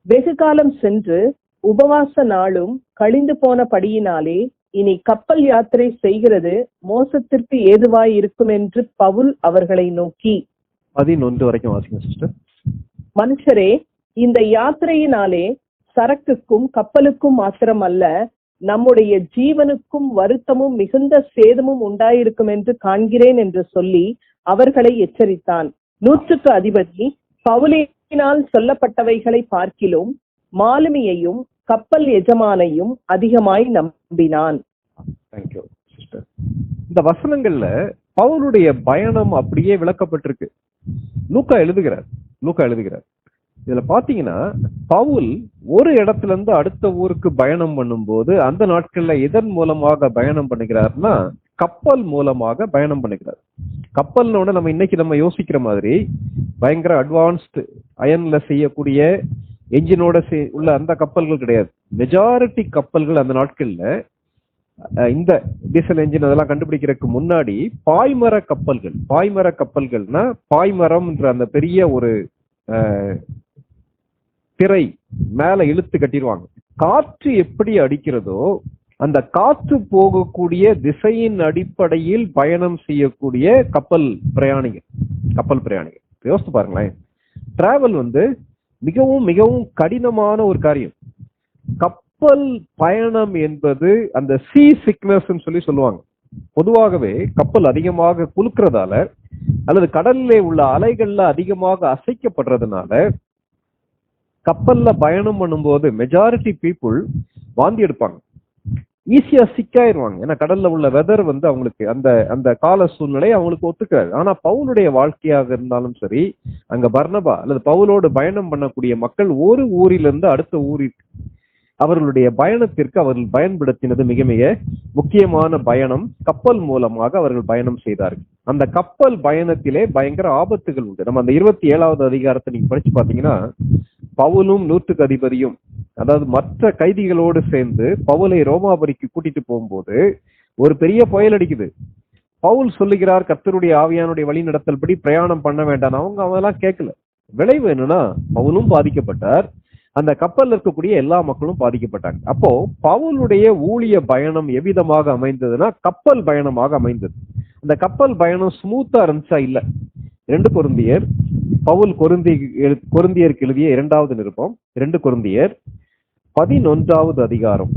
வெகு காலம் சென்று உபவாச நாளும் கழிந்து போனபடியினாலே இனி கப்பல் யாத்திரை செய்கிறது மோசத்திற்கு ஏதுவாய் இருக்கும் என்று பவுல் அவர்களை நோக்கி 11 வரைக்கும் வாசிங்க சிஸ்டர். மனுஷரே, இந்த யாத்திரையினாலே சரக்குக்கும் கப்பலுக்கும் மாத்திரம் அல்ல, நம்முடைய ஜீவனுக்கும் வருத்தமும் மிகுந்த சேதமும் உண்டாயிருக்கும் என்று காண்கிறேன் என்று சொல்லி அவர்களை எச்சரித்தான். 100க்கு அதிபதி பவுலினால் சொல்லப்பட்டவைகளை பார்க்கிலும் மாலுமியையும் கப்பல் எஜமானையும் அதிகமாய் நம்பினான். Thank you sister. இந்த வசனங்கள்ல பவுலுடைய பயணம் அப்படியே விளக்கப்பட்டிருக்கு. லூக்கா எழுதுகிறார். இதுல பாத்தீங்கன்னா பவுல் ஒரு இடத்துல இருந்து அடுத்த ஊருக்கு பயணம் பண்ணும்போது அந்த நாட்கள்ல எதன் மூலமாக பயணம் பண்ணுகிறார்னா கப்பல் மூலமாக பயணம் பண்ணுகிறார். கப்பல்னோட நம்ம யோசிக்கிற மாதிரி பயங்கர அட்வான்ஸ்டு அயன்ல செய்யக்கூடிய என்ஜினோட உள்ள அந்த கப்பல்கள் கிடையாது. மெஜாரிட்டி கப்பல்கள் அந்த நாட்கள்ல இந்த டீசல் என்ஜின் அதெல்லாம் கண்டுபிடிக்கிறதுக்கு முன்னாடி பாய்மர கப்பல்கள்னா பாய்மரம் என்ற அந்த பெரிய ஒரு திரை மேல இழுத்து கட்டிடுவாங்க. காற்று எப்படி அடிக்கிறதோ அந்த காற்று போகக்கூடிய திசையின் அடிப்படையில் பயணம் செய்யக்கூடிய கப்பல் பிரயாணிகள். யோசித்து பாருங்களேன், டிராவல் மிகவும் மிகவும் கடினமான ஒரு காரியம். கப்பல் பயணம் என்பது அந்த சீ சிக்னஸ் சொல்லுவாங்க. பொதுவாகவே கப்பல் அதிகமாக குலுக்கிறதால அல்லது கடல்ல உள்ள அலைகள்ல அதிகமாக அசைக்கப்படுறதுனால கப்பல்ல பயணம் பண்ணும்போது மெஜாரிட்டி பீப்புள் வாந்தி எடுப்பாங்க, ஈஸியா சிக்காயிருவாங்க. ஏன்னா கடல்ல உள்ள வெதர் அவங்களுக்கு அந்த கால சூழ்நிலை அவங்களுக்கு ஒத்துக்காது. ஆனா பவுலுடைய வாழ்க்கையாக இருந்தாலும் சரி, அங்க பர்னபா அல்லது பவுலோடு பயணம் பண்ணக்கூடிய மக்கள் ஒரு ஊரிலிருந்து அடுத்த ஊருக்கு அவர்களுடைய பயணத்திற்கு அவர்கள் பயன்படுத்தினது மிக மிக முக்கியமான பயணம். கப்பல் மூலமாக அவர்கள் பயணம் செய்தார்கள். அந்த கப்பல் பயணத்திலே பயங்கர ஆபத்துகள் உண்டு. நம்ம அந்த 27வது அதிகாரத்தை நீங்க படிச்சு பாத்தீங்கன்னா பவுலும் 100க்கு அதிபதியும் அதாவது மற்ற கைதிகளோடு சேர்ந்து பவுலை ரோமாபுரிக்கு கூட்டிட்டு போகும்போது ஒரு பெரிய புயல் அடிக்குது. பவுல் சொல்லுகிறார், கர்த்தருடைய ஆவியானுடைய வழி நடத்தல் படி பிரயாணம் பண்ண வேண்டாம். அவெல்லாம் கேட்கல. விளைவு என்னன்னா, பவுலும் பாதிக்கப்பட்டார், அந்த கப்பல்ல இருக்கக்கூடிய எல்லா மக்களும் பாதிக்கப்பட்டாங்க. அப்போ பவுலுடைய ஊழிய பயணம் எவ்விதமாக அமைந்ததுன்னா கப்பல் பயணமாக அமைந்தது. அந்த கப்பல் பயணம் ஸ்மூத்தா இருந்துச்சா? இல்ல. 2 கொரிந்தியர், பவுல் கொரிந்தியருக்கு எழுதிய 2வது நிருபம், 2 கொரிந்தியர் 11வது அதிகாரம்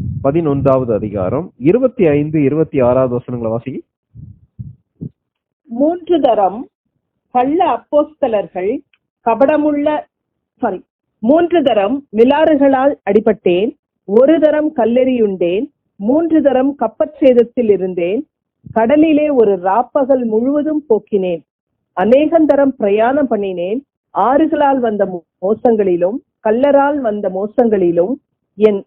25, 26வது வசனங்களை வாசிங்க. 3 தரம் கள்ள அப்போஸ்தலர்கள் கபடமுள்ள 3 தரம் மிலாறுகளால் அடிபட்டேன், 1 தரம் கல்லெறியுண்டேன், 3 தரம் கப்பற்சேதத்தில் இருந்தேன், கடலிலே ஒரு ராப்பகல் முழுவதும் போக்கினேன், அநேகந்தரம் பிரயாணம் பண்ணினேன், ஆறுகளால் வந்த மோசங்களிலும் கல்லரால் வந்த மோசங்களிலும் என்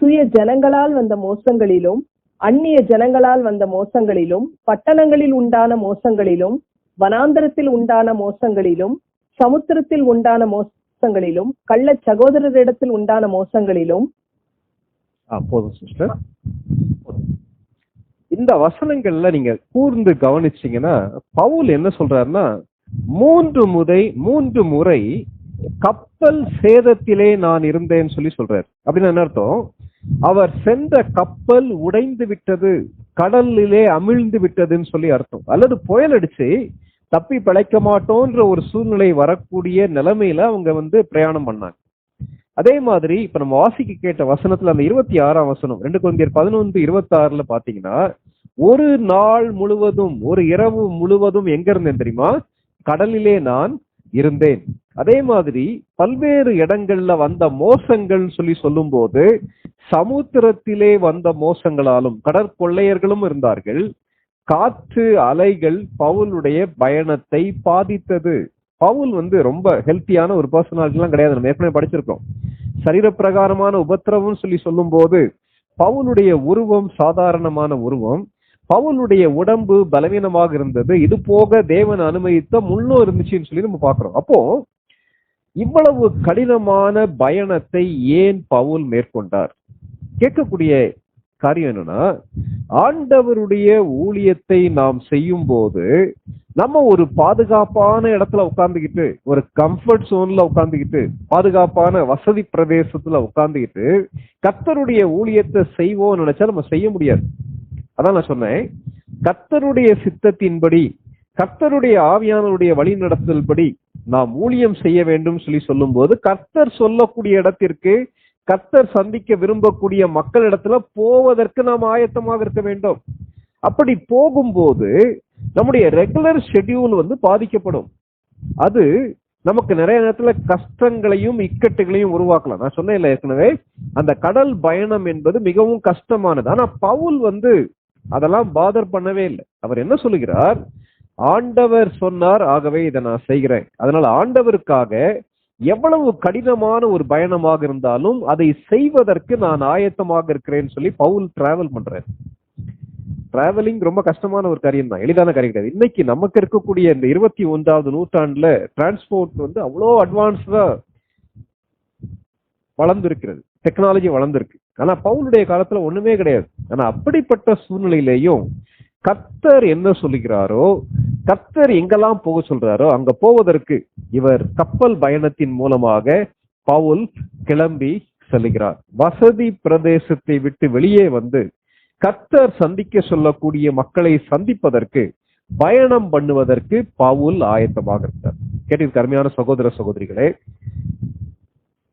சுய ஜனங்களால் வந்த மோசங்களிலும் அந்நிய ஜனங்களால் வந்த மோசங்களிலும் பட்டணங்களில் உண்டான மோசங்களிலும் வனாந்தரத்தில் உண்டான மோசங்களிலும் சமுத்திரத்தில் உண்டான மோசங்களிலும் கள்ள சகோதரரிடத்தில் உண்டான மோசங்களிலும். போதும் சிஸ்டர். இந்த வசனங்கள்ல நீங்க கூர்ந்து கவனிச்சீங்கன்னா பவுல் என்ன சொல்றாருன்னா, 3 முறை கப்பல் சேதத்திலே நான் இருந்தேன்னு சொல்றாரு. அப்படின்னு என்ன அர்த்தம்? அவர் சென்ற கப்பல் உடைந்து விட்டது, கடலிலே அமிழ்ந்து விட்டதுன்னு சொல்லி அர்த்தம். அல்லது புயல் அடிச்சு தப்பி பிழைக்க மாட்டோன்ற ஒரு சூழ்நிலை வரக்கூடிய நிலைமையில அவங்க பிரயாணம் பண்ணாங்க. அதே மாதிரி இப்ப நம்ம வாசிக்க கேட்ட வசனத்துல அந்த 26ஆம் வசனம் 2 கொரிந்தியர் 11:26 பாத்தீங்கன்னா, ஒரு நாள் முழுவதும், ஒரு இரவு முழுவதும் எங்க இருந்தேன் தெரியுமா? கடலிலே நான் இருந்தேன். அதே மாதிரி பல்வேறு இடங்கள்ல வந்த மோசங்கள் சொல்லும் போது சமுத்திரத்திலே வந்த மோசங்களாலும் கடற்கொள்ளையர்களும் இருந்தார்கள். காற்று அலைகள் பவுலுடைய பயணத்தை பாதித்தது. பவுல் ரொம்ப ஹெல்த்தியான ஒரு பர்சனாலிட்டி எல்லாம் கிடையாது. நம்ம ஏற்கனவே படிச்சிருக்கோம். சரீரப்பிரகாரமான உபத்திரவம் சொல்லும் போது பவுலுடைய உருவம் சாதாரணமான உருவம், பவுலுடைய உடம்பு பலவீனமாக இருந்தது. இது போக தேவன் அனுமதித்த முள்ளும் இருந்துச்சுன்னு சொல்லி நம்ம பாக்குறோம். அப்போ இவ்வளவு கடினமான பயணத்தை ஏன் பவுல் மேற்கொண்டார்? கேட்கக்கூடிய காரியம் என்னன்னா, ஆண்டவருடைய ஊழியத்தை நாம் செய்யும் போது நம்ம ஒரு பாதுகாப்பான இடத்துல உட்கார்ந்துக்கிட்டு, ஒரு கம்ஃபர்ட் சோன்ல உட்கார்ந்துக்கிட்டு, பாதுகாப்பான வசதி பிரதேசத்துல உட்கார்ந்துக்கிட்டு கர்த்தருடைய ஊழியத்தை செய்வோம் நினைச்சா நம்ம செய்ய முடியாது. அதான் நான் சொன்னேன், கர்த்தருடைய சித்தத்தின்படி, கர்த்தருடைய ஆவியானவருடைய வழி நடத்தல் படி நாம் ஊழியம் செய்ய வேண்டும் சொல்லும் போது கர்த்தர் சொல்லக்கூடிய இடத்திற்கு, கர்த்தர் சந்திக்க விரும்பக்கூடிய மக்களிடத்துல போவதற்கு நாம் ஆயத்தமாக இருக்க வேண்டும். அப்படி போகும்போது நம்முடைய ரெகுலர் ஷெட்யூல் பாதிக்கப்படும். அது நமக்கு நிறைய நேரத்துல கஷ்டங்களையும் இக்கட்டுகளையும் உருவாக்கலாம். நான் சொன்னேன் ஏற்கனவே, அந்த கடல் பயணம் என்பது மிகவும் கஷ்டமானது. ஆனா பவுல் அதெல்லாம் பாதர் பண்ணவே இல்லை. அவர் என்ன சொல்லுகிறார்? ஆண்டவர் சொன்னார், ஆகவே இதை நான் செய்கிறேன். அதனால ஆண்டவருக்காக எவ்வளவு கடினமான ஒரு பயணமாக இருந்தாலும் அதை செய்வதற்கு நான் ஆயத்தமாக இருக்கிறேன்னு சொல்லி பவுல் டிராவல் பண்றாரு. டிராவலிங் ரொம்ப கஷ்டமான ஒரு காரியம் தான், எளிதான காரியம் கிடையாது. இன்னைக்கு நமக்கு இருக்கக்கூடிய இந்த 21வது நூற்றாண்டுல டிரான்ஸ்போர்ட் அவ்வளோ அட்வான்ஸ்டா வளர்ந்திருக்கிறது, டெக்னாலஜி வளர்ந்திருக்கு. ஆனா பவுலுடைய காலத்துல ஒண்ணுமே கிடையாது. ஆனா அப்படிப்பட்ட சூழ்நிலையிலேயும் கர்த்தர் என்ன சொல்லுகிறாரோ, கர்த்தர் எங்கெல்லாம் போக சொல்றாரோ அங்க போவதற்கு இவர் கப்பல் பயணத்தின் மூலமாக பவுல் கிளம்பி செல்கிறார். வசதி பிரதேசத்தை விட்டு வெளியே கர்த்தர் சந்திக்க சொல்லக்கூடிய மக்களை சந்திப்பதற்கு, பயணம் பண்ணுவதற்கு பவுல் ஆயத்தமாக இருந்தார். கேட்டிருக்க அருமையான சகோதர சகோதரிகளே,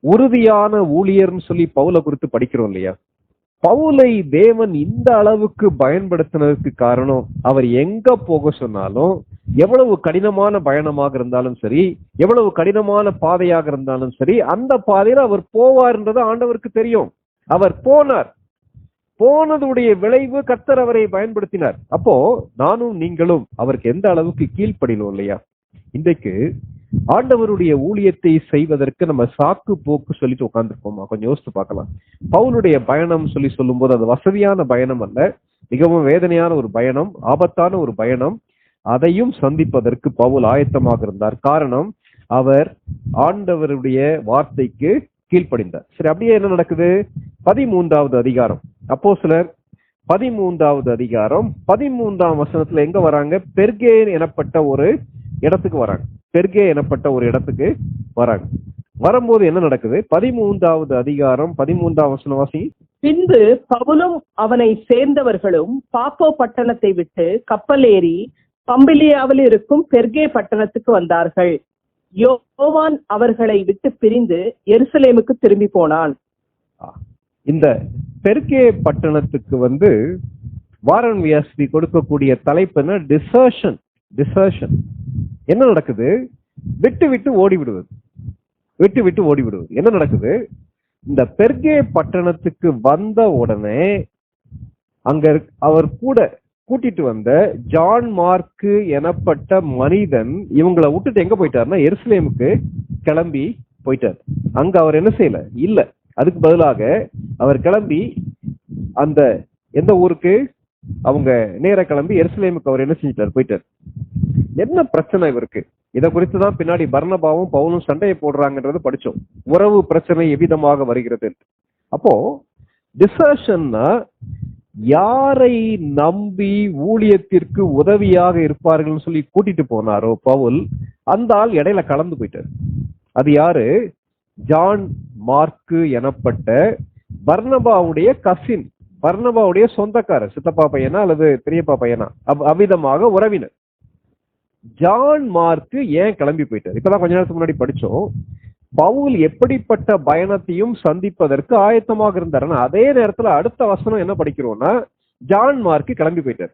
உறுதியான ஊழியர்னு சொல்லி பவுலை குறித்து படிக்கிறோம் இல்லையா? பவுலை தேவன் இந்த அளவுக்கு பயன்படுத்தினதுக்கு காரணம், அவர் எங்க போக சொன்னாலும், எவ்வளவு கடினமான பயணமாக இருந்தாலும் சரி, எவ்வளவு கடினமான பாதையாக இருந்தாலும் சரி, அந்த பாதையில அவர் போவார்ன்றது ஆண்டவருக்கு தெரியும். அவர் போனார். போனதுடைய விளைவு கர்த்தர் அவரை பயன்படுத்தினார். அப்போ நானும் நீங்களும் அவருக்கு எந்த அளவுக்கு கீழ்ப்படினோம் இல்லையா? இன்றைக்கு ஆண்டவருடைய ஊழியத்தை செய்வதற்கு நம்ம சாக்கு போக்கு சொல்லிட்டு உட்கார்ந்துருப்போமா? கொஞ்சம் யோசித்து பார்க்கலாம். பவுலுடைய பயணம் சொல்லும் போது அது வசதியான பயணம் அல்ல, மிகவும் வேதனையான ஒரு பயணம், ஆபத்தான ஒரு பயணம். அதையும் சந்திப்பதற்கு பவுல் ஆயத்தமாக இருந்தார். காரணம், அவர் ஆண்டவருடைய வார்த்தைக்கு கீழ்ப்படிந்தார். சரி, அப்படியே என்ன நடக்குது? 13வது அதிகாரம், அப்போஸ்தலர் 13வது அதிகாரம் 13ஆம் வசனத்துல எங்க வராங்க? பெர்கே எனப்பட்ட ஒரு இடத்துக்கு வராங்க. பெர்கே எனப்பட்ட ஒரு இடத்துக்கு வராங்க. வரும்போது என்ன நடக்குது? 13வது அதிகாரம் 13ஆம் வசனம் வாசி. பின்பு பவுலும் அவனை சேர்ந்தவர்களும் பாப்போ பட்டணத்தை விட்டு கப்பல் ஏறி பம்பிலியாவில் இருக்கும் பெர்கே பட்டணத்துக்கு வந்தார்கள். யோவான் அவர்களை விட்டு பிரிந்து எருசலேமுக்கு திரும்பி போனான். இந்த பெர்கே பட்டணத்துக்கு வாரன் வியாஸ்தி கொடுக்கக்கூடிய தலைப்பு என்ன? டிசர்ஷன். டிசர்ஷன். என்ன நடக்குது? விட்டு விட்டு ஓடி விடுவது. விட்டு விட்டு ஓடி விடுவது. என்ன நடக்குது? இந்த பெர்கே பட்டணத்துக்கு வந்த உடனே அங்க அவர் கூட கூட்டிட்டு வந்த ஜான் மார்க்கு எனப்பட்ட மனிதன் இவங்களை விட்டுட்டு எங்க போயிட்டாருன்னா எருசலேமுக்கு கிளம்பி போயிட்டார். அங்க அவர் என்ன செய்யல? இல்ல. அதுக்கு பதிலாக அவர் கிளம்பி அந்த எந்த ஊருக்கு? அவங்க நேர கிளம்பி எருசலேமுக்கு அவர் என்ன செஞ்சிட்டார்? போயிட்டார். என்ன பிரச்சனை இவருக்கு? இதை குறித்துதான் பின்னாடி பர்னபாவும் பவுலும் சண்டையை போடுறாங்கன்றது படிச்சோம். உறவு பிரச்சனை எவ்விதமாக வருகிறது. அப்போ டிசர்ஷன்னா யாரை நம்பி ஊழியத்திற்கு உதவியாக இருப்பார்கள் சொல்லி கூட்டிட்டு போனாரோ பவுல், அந்த ஆள் இடையில கலந்து போயிட்டார். அது யாரு? ஜான் மார்க்கு எனப்பட்ட பர்னபாவுடைய கசின், பர்னபாவுடைய சொந்தக்காரர், சித்தப்பா பையனா அல்லது பெரியப்பா பையனா, அவ்விதமாக உறவினர். ஜான் மார்க்கு ஏன் கிளம்பி போயிட்டார்? இப்பதான் கொஞ்ச நேரத்துக்கு முன்னாடி படிச்சோம். பவுல் எப்படிப்பட்ட பயணத்தையும் சந்திப்பதற்கு ஆயத்தமாக இருந்தார். அதே நேரத்துல அடுத்த வசனம் என்ன படிக்கிறோம்னா, ஜான் மார்க்கு கிளம்பி போயிட்டார்.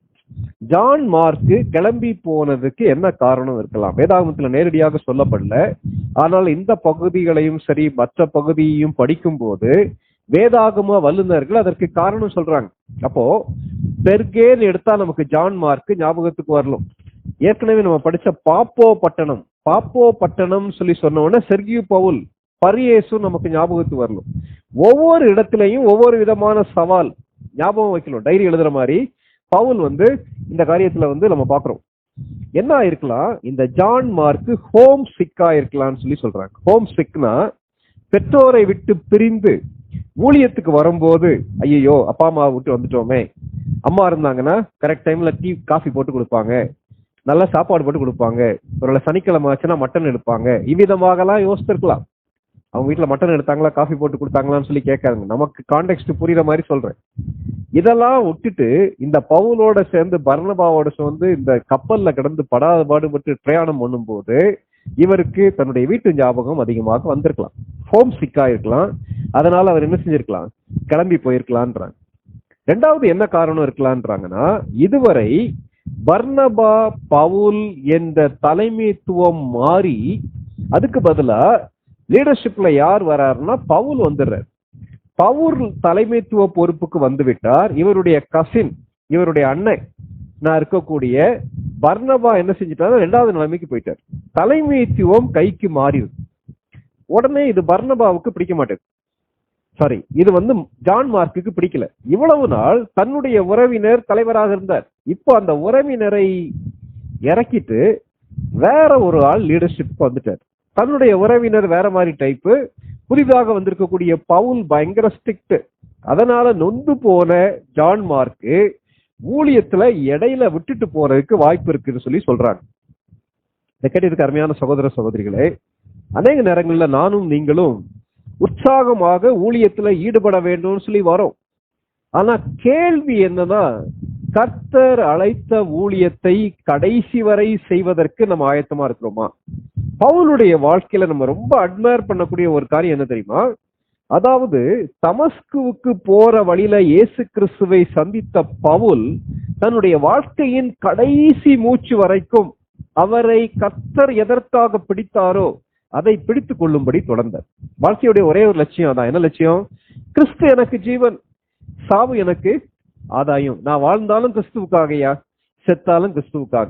ஜான் மார்க்கு கிளம்பி போனதுக்கு என்ன காரணம் இருக்கலாம்? வேதாகமத்துல நேரடியாக சொல்லப்படல. ஆனால் இந்த பகுதிகளையும் சரி மற்ற பகுதியையும் படிக்கும் போது வேதாகம வல்லுநர்கள் அதற்கு காரணம் சொல்றாங்க. அப்போ பெர்கேன்னு எடுத்தா நமக்கு ஜான் மார்க்கு ஞாபகத்துக்கு வரலாம். ஏற்கனவே நம்ம படிச்ச பாப்போ பட்டணம், பாப்போ பட்டணம் சொல்லி சொன்ன உடனே செர்கியு பவுல், பரியேசு நமக்கு ஞாபகத்துக்கு வரணும். ஒவ்வொரு இடத்துலையும் ஒவ்வொரு விதமான சவால் ஞாபகம் வைக்கணும். டைரி எழுதுற மாதிரி பவுல் இந்த காரியத்துல நம்ம பாக்குறோம். என்ன ஆயிருக்கலாம்? இந்த ஜான் மார்க்கு ஹோம் சிக்கா இருக்கலாம்னு சொல்லி சொல்றாங்க. ஹோம் சிக்னா பெற்றோரை விட்டு பிரிந்து ஊழியத்துக்கு வரும்போது, ஐயோ அப்பா அம்மா விட்டு வந்துட்டோமே, அம்மா இருந்தாங்கன்னா கரெக்ட் டைம்ல டீ காஃபி போட்டு கொடுப்பாங்க, நல்ல சாப்பாடு போட்டு கொடுப்பாங்க, ஒரு சனிக்கிழமை ஆச்சுன்னா மட்டன் எடுப்பாங்க, இவ்விதமாக எல்லாம் யோசிச்சிருக்கலாம். அவங்க வீட்டுல மட்டன் எடுத்தாங்களா, காஃபி போட்டு கொடுத்தாங்களான்னு சொல்லி கேட்காங்க. நமக்கு கான்டெக்ட் புரியுற மாதிரி சொல்றேன். இதெல்லாம் விட்டுட்டு இந்த பவுலோட சேர்ந்து பர்னபாவோட சேர்ந்து இந்த கப்பல்ல கிடந்து படாத பாடுபட்டு பிரயாணம் பண்ணும் போது இவருக்கு தன்னுடைய வீட்டு ஞாபகம் அதிகமாக வந்திருக்கலாம். ஹோம் சிக்கா இருக்கலாம். அதனால அவர் என்ன செஞ்சிருக்கலாம்? கிளம்பி போயிருக்கலான்றாங்க. ரெண்டாவது என்ன காரணம் இருக்கலான்றாங்கன்னா, இதுவரை பர்னபா பவுல் என்ற தலைமைத்துவம் மாறி அதுக்கு பதிலா லீடர்ஷிப்ல யார் வராருன்னா பவுல் வந்துடுறார். பவுல் தலைமைத்துவ பொறுப்புக்கு வந்து விட்டார். இவருடைய கசின், இவருடைய அண்ணன் நான் இருக்கக்கூடிய பர்னபா என்ன செஞ்சிட்டாரு? ரெண்டாவது நிலைமைக்கு போயிட்டார். தலைமைத்துவம் கைக்கு மாறிடுது. உடனே இது பர்னபாவுக்கு பிடிக்க மாட்டேது. சாரி, இது ஜான் மார்க்குக்கு பிடிக்கல. இவ்வளவு நாள் தன்னுடைய உறவினர் தலைவராக இருந்தார். இப்போ அந்த உறவினரை இறக்கிட்டு வேற ஒரு ஆள் லீடர்ஷிப் வந்துட்டார். தன்னுடைய உறவினர் வேற மாதிரி டைப்பு, புதிதாக வந்திருக்கக்கூடிய பவுல் பயங்கர ஸ்ட்ரிக்ட். அதனால நொந்து போன ஜான் மார்க்கு ஊழியத்துல இடையில விட்டுட்டு போறதுக்கு வாய்ப்பு இருக்குன்னு சொல்லி சொல்றாங்க. இதை கேட்டதுக்கு அருமையான சகோதர சகோதரிகளே, அநேக நேரங்கள்ல நானும் நீங்களும் உற்சாகமாக ஊழியத்துல ஈடுபட வேண்டும் சொல்லி வரோம். ஆனா கேள்வி என்னன்னா, கர்த்தர் அழைத்த ஊழியத்தை கடைசி வரை செய்வதற்கு நம்ம ஆயத்தமா இருக்கிறோமா? பவுலுடைய வாழ்க்கையில நம்ம ரொம்ப அட்மையர் பண்ணக்கூடிய ஒரு காரியம் என்ன தெரியுமா? அதாவது தமஸ்குவுக்கு போற வழியில இயேசு கிறிஸ்துவை சந்தித்த பவுல் தன்னுடைய வாழ்க்கையின் கடைசி மூச்சு வரைக்கும் அவரை கர்த்தர் எதற்காக பிடித்தாரோ அதை பிடித்துக் கொள்ளும்படி தொடர்ந்தார். வாழ்க்கையுடைய ஒரே ஒரு லட்சியம் அதான். என்ன லட்சியம்? கிறிஸ்து எனக்கு ஜீவன், சாவு எனக்கு ஆதாயம். நான் வாழ்ந்தாலும் கிறிஸ்துவுக்காகயா, செத்தாலும் கிறிஸ்துவுக்காக.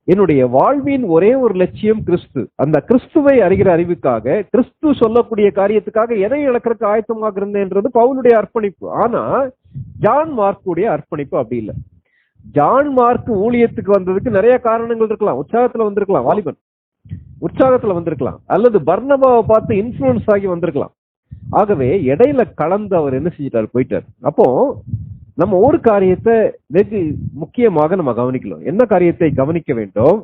என்னுடைய வாழ்வின் ஒரே ஒரு லட்சியம் கிறிஸ்து. அந்த கிறிஸ்துவை அறிகிற அறிவுக்காக, கிறிஸ்து சொல்லக்கூடிய காரியத்துக்காக எதை இழக்கிறதுக்கு ஆயத்தமாக இருந்தேன்றது பவுலுடைய அர்ப்பணிப்பு. ஆனா ஜான் மார்க்குடைய அர்ப்பணிப்பு அப்படி இல்லை. ஜான் மார்க் ஊழியத்துக்கு வந்ததுக்கு நிறைய காரணங்கள் இருக்கலாம். உற்சாகத்துல வந்திருக்கலாம், வாலிபன் உற்சாகத்துல வந்திருக்கலாம், அல்லது பர்னபாவை பார்த்து இன்ஃபுளுன்ஸ் ஆகி வந்திருக்கலாம். ஆகவே இடையில கலந்து அவர் என்ன செஞ்சிட்டாரு, போயிட்டார். அப்போ நம்ம ஒரு காரியத்தை வெகு முக்கியமாக நம்ம கவனிக்கலாம். என்ன காரியத்தை கவனிக்க வேண்டும்?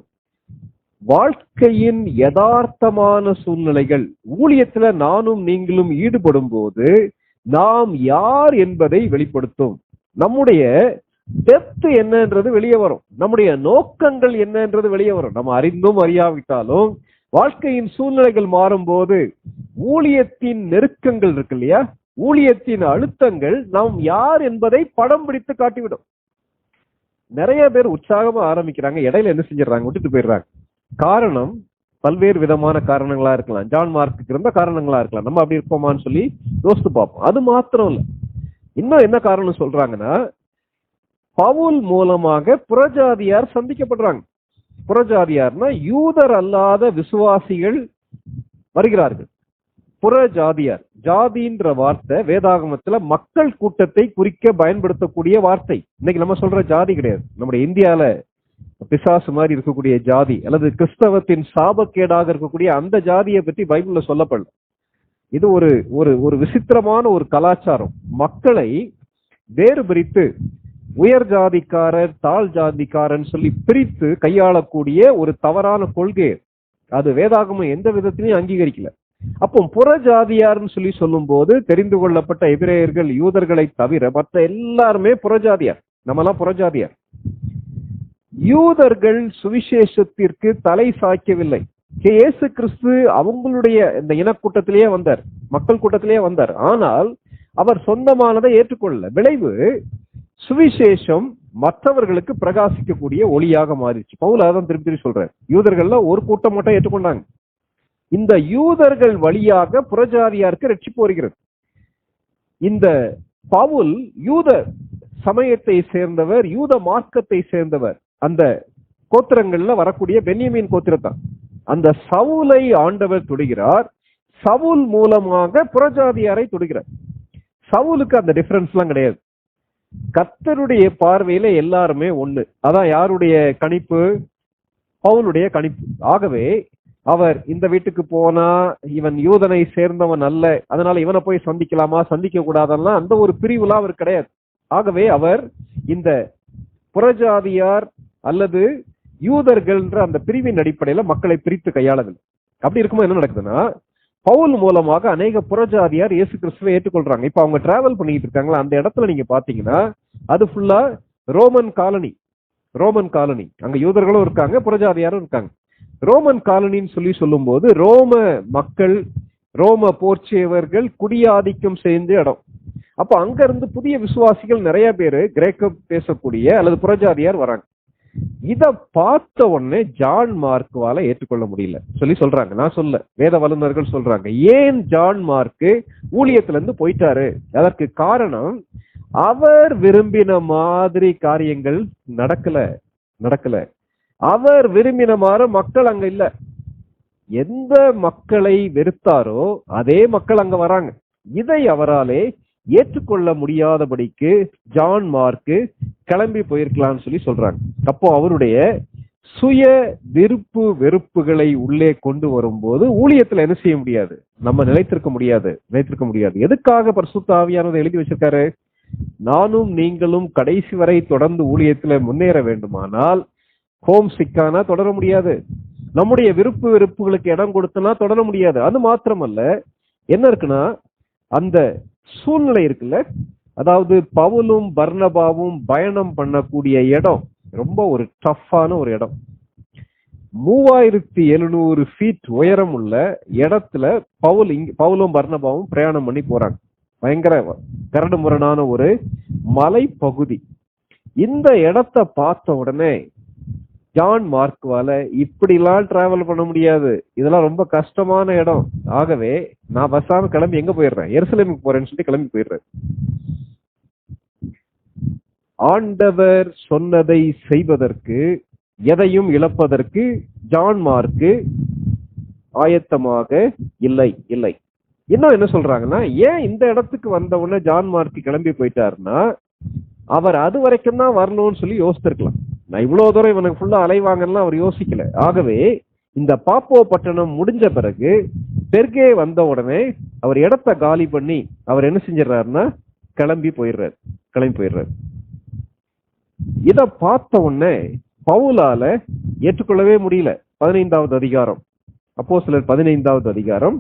வாழ்க்கையின் யதார்த்தமான சூழ்நிலைகள், ஊழியத்துல நானும் நீங்களும் ஈடுபடும் போது நாம் யார் என்பதை வெளிப்படுத்தும். நம்முடைய டெப்த் என்னன்றது வெளியே வரும், நம்முடைய நோக்கங்கள் என்னன்றது வெளியே வரும். நம்ம அறிந்தும் அறியாவிட்டாலும் வாழ்க்கையின் சூழ்நிலைகள் மாறும்போது ஊழியத்தின் நெருக்கங்கள் இருக்கு இல்லையா, ஊழியத்தின் அழுத்தங்கள் நாம் யார் என்பதை படம் பிடித்து காட்டிவிடும். நிறைய பேர் உற்சாகமா ஆரம்பிக்கிறாங்க, இடையில என்ன செஞ்சிடறாங்க, விட்டுட்டு போயிடுறாங்க. காரணம் பல்வேறு விதமான காரணங்களா இருக்கலாம். ஜான் மார்க்கு இருந்த காரணங்களா இருக்கலாம். நம்ம அப்படி இருப்போமான்னு சொல்லி யோசித்து பார்ப்போம். அது மாத்திரம் இல்ல, இன்னும் என்ன காரணம் சொல்றாங்கன்னா, பவுல் மூலமாக புறஜாதியார் சந்திக்கப்படுறாங்க. புறஜாதியார்னா யூதர் அல்லாத விசுவாசிகள் வருகிறார்கள். புறஜாதியார், ஜாதின்ற வார்த்தை வேதாகமத்துல மக்கள் கூட்டத்தை குறிக்க பயன்படுத்தக்கூடிய வார்த்தை. இன்னைக்கு நம்ம சொல்ற ஜாதி கிடையாது. நம்முடைய இந்தியால பிசாசு மாதிரி இருக்கக்கூடிய ஜாதி அல்லது கிறிஸ்தவத்தின் சாபக்கேடாக இருக்கக்கூடிய அந்த ஜாதியை பற்றி பைபிள்ல சொல்லப்படல. இது ஒரு ஒரு ஒரு விசித்திரமான ஒரு கலாச்சாரம். மக்களை வேறு பிரித்து உயர் ஜாதிக்காரர் தாழ் ஜாதிக்காரன் சொல்லி பிரித்து கையாளக்கூடிய ஒரு தவறான கொள்கை. அது வேதாகமம் எந்த விதத்திலையும் அங்கீகரிக்கல. அப்போ புறஜாதியார்னு சொல்லி சொல்லும் போது தெரிந்து கொள்ளப்பட்ட எபிரேயர்கள் யூதர்களை தவிர மற்ற எல்லாருமே புறஜாதியார். நம்மெல்லாம் புறஜாதியார். யூதர்கள் சுவிசேஷத்திற்கு தலை சாய்க்கவில்லை. இயேசு கிறிஸ்து அவங்களுடைய இந்த இனக்கூட்டத்திலேயே வந்தார், மக்கள் கூட்டத்திலேயே வந்தார். ஆனால் அவர் சொந்தமானதை ஏற்றுக்கொள்ள, விளைவு சுவிசேஷம் மற்றவர்களுக்கு பிரகாசிக்கக்கூடிய ஒளியாக மாறிச்சு. பவுல் அதான் திருப்பி திருப்பி சொல்றார். யூதர்கள்ல ஒரு கூட்டம் மட்டும் ஏற்றுக்கொண்டாங்க. இந்த யூதர்கள் வழியாக புறஜாதியாருக்கு ரட்சிப்பு வருகிறது. இந்த பவுல் யூத சமயத்தை சேர்ந்தவர், யூத மார்க்கத்தை சேர்ந்தவர். அந்த கோத்திரங்கள்ல வரக்கூடிய பென்யமீன் கோத்திரத்தான். அந்த சவுலை ஆண்டவர் தொடுகிறார். சவுல் மூலமாக புறஜாதியாரை தொடுகிறார். சவுலுக்கு அந்த டிஃபரன்ஸ் எல்லாம் கிடையாது. கர்த்தருடைய பார்வையில எல்லாருமே ஒண்ணு. அதான் யாருடைய கணிப்பு? பவுலுடைய கணிப்பு. ஆகவே அவர் இந்த வீட்டுக்கு போனா இவன் யூதனை சேர்ந்தவன் அல்ல, அதனால இவனை போய் சந்திக்கலாமா சந்திக்க கூடாதெல்லாம் அந்த ஒரு பிரிவுலாம் அவர் கிடையாது. ஆகவே அவர் இந்த புறஜாதியார் அல்லது யூதர்கள்ன்ற அந்த பிரிவின் அடிப்படையில மக்களை பிரித்து கையாளவில்லை. அப்படி இருக்கும்போது என்ன நடக்குதுன்னா, பவுல் மூலமாக அநேக புறஜாதியார் இயேசு கிறிஸ்துவை ஏற்றுக்கொள்றாங்க. இப்ப அவங்க டிராவல் பண்ணிட்டு இருக்காங்களா, அந்த இடத்துல நீங்க பாத்தீங்கன்னா அது ஃபுல்லா ரோமன் காலனி. ரோமன் காலனி, அங்க யூதர்களும் இருக்காங்க, புறஜாதியாரும் இருக்காங்க. ரோமன் காலனின்னு சொல்லி சொல்லும் போது ரோம மக்கள், ரோம போர்ச்சியவர்கள் குடியாதிக்கம் செய்த இடம். அப்ப அங்க இருந்து புதிய விசுவாசிகள் நிறைய பேரு கிரேக்க பேசக்கூடிய அல்லது புறஜாதியார் வராங்க. இத பார்த்த உடனே ஜான் மார்க்குவால ஏற்றுக்கொள்ள முடியல சொல்லி சொல்றாங்க. நான் சொல்ல, வேத வல்லுநர்கள் சொல்றாங்க. ஏன் ஜான் மார்க்கு ஊழியத்துல இருந்து போயிட்டாரு? அதற்கு காரணம், அவர் விரும்பின மாதிரி காரியங்கள் நடக்கல. அவர் விரும்பின மாதிரி மக்கள் அங்க இல்ல. எந்த மக்களை வெறுத்தாரோ அதே மக்கள் அங்க வராங்க. இதை அவராலே ஏற்றுக்கொள்ள முடியாதபடிக்கு ஜான் மார்க்கு கிளம்பி போயிருக்கலாம்னு சொல்லி சொல்றாங்க. அப்போ அவருடைய சுய விருப்பு வெறுப்புகளை உள்ளே கொண்டு வரும்போது ஊழியத்துல என்ன செய்ய முடியாது, நம்ம நிலைத்திருக்க முடியாது. எதுக்காக பரிசுத்த ஆவியானவரை எழுதி வச்சிருக்காரு? நானும் நீங்களும் கடைசி வரை தொடர்ந்து ஊழியத்துல முன்னேற வேண்டுமானால் ஹோம் சிக்கானா தொடர முடியாது, நம்முடைய விருப்பு வெறுப்புகளுக்கு இடம் கொடுத்தனா தொடர முடியாது. அது மாத்திரமல்ல, என்ன இருக்குன்னா அந்த சூழ்நிலை இருக்குல்ல, அதாவது பவுலும் பர்னபாவும் பயணம் பண்ணக்கூடிய இடம் ரொம்ப ஒரு டஃப்பான ஒரு இடம். 3700 ஃபீட் உயரம் உள்ள இடத்துல பவுலும் பர்னபாவும் பிரயாணம் பண்ணி போறாங்க. பயங்கர கரடு முரடான ஒரு மலை பகுதி. இந்த இடத்தை பார்த்த உடனே ஜான் மார்க்வால இப்படிலாம் டிராவல் பண்ண முடியாது, இதெல்லாம் ரொம்ப கஷ்டமான இடம், ஆகவே நான் பஸ்ஸாம கிளம்பி எங்க போயிடுறேன், எருசலேமுக்கு போறேன்னு சொல்லி கிளம்பி போயிடுறேன். ஆண்டவர் சொன்னதை செய்வதற்கு, எதையும் இழப்பதற்கு ஜான் மார்க்கு ஆயத்தமாக இல்லை. இன்னும் என்ன சொல்றாங்கன்னா, ஏன் இந்த இடத்துக்கு வந்த உடனே ஜான் மார்க்கு கிளம்பி போயிட்டாருன்னா, அவர் அது வரைக்கும் தான் வரணும்னு சொல்லி யோசித்திருக்கலாம். நான் இவ்வளவு தூரம் இவனுக்கு ஃபுல்லா அலைவாங்கலாம் அவர் யோசிக்கல. ஆகவே இந்த பாப்போ பட்டணம் முடிஞ்ச பிறகு பெர்கே வந்த உடனே அவர் இடத்த காலி பண்ணி அவர் என்ன செஞ்சிடறாருன்னா கிளம்பி போயிடுறாரு. இத பார்த்த உடனே பவுலால ஏற்றுக்கொள்ளவே முடியல. 15வது அதிகாரம், அப்போஸ்தலர் 15வது அதிகாரம்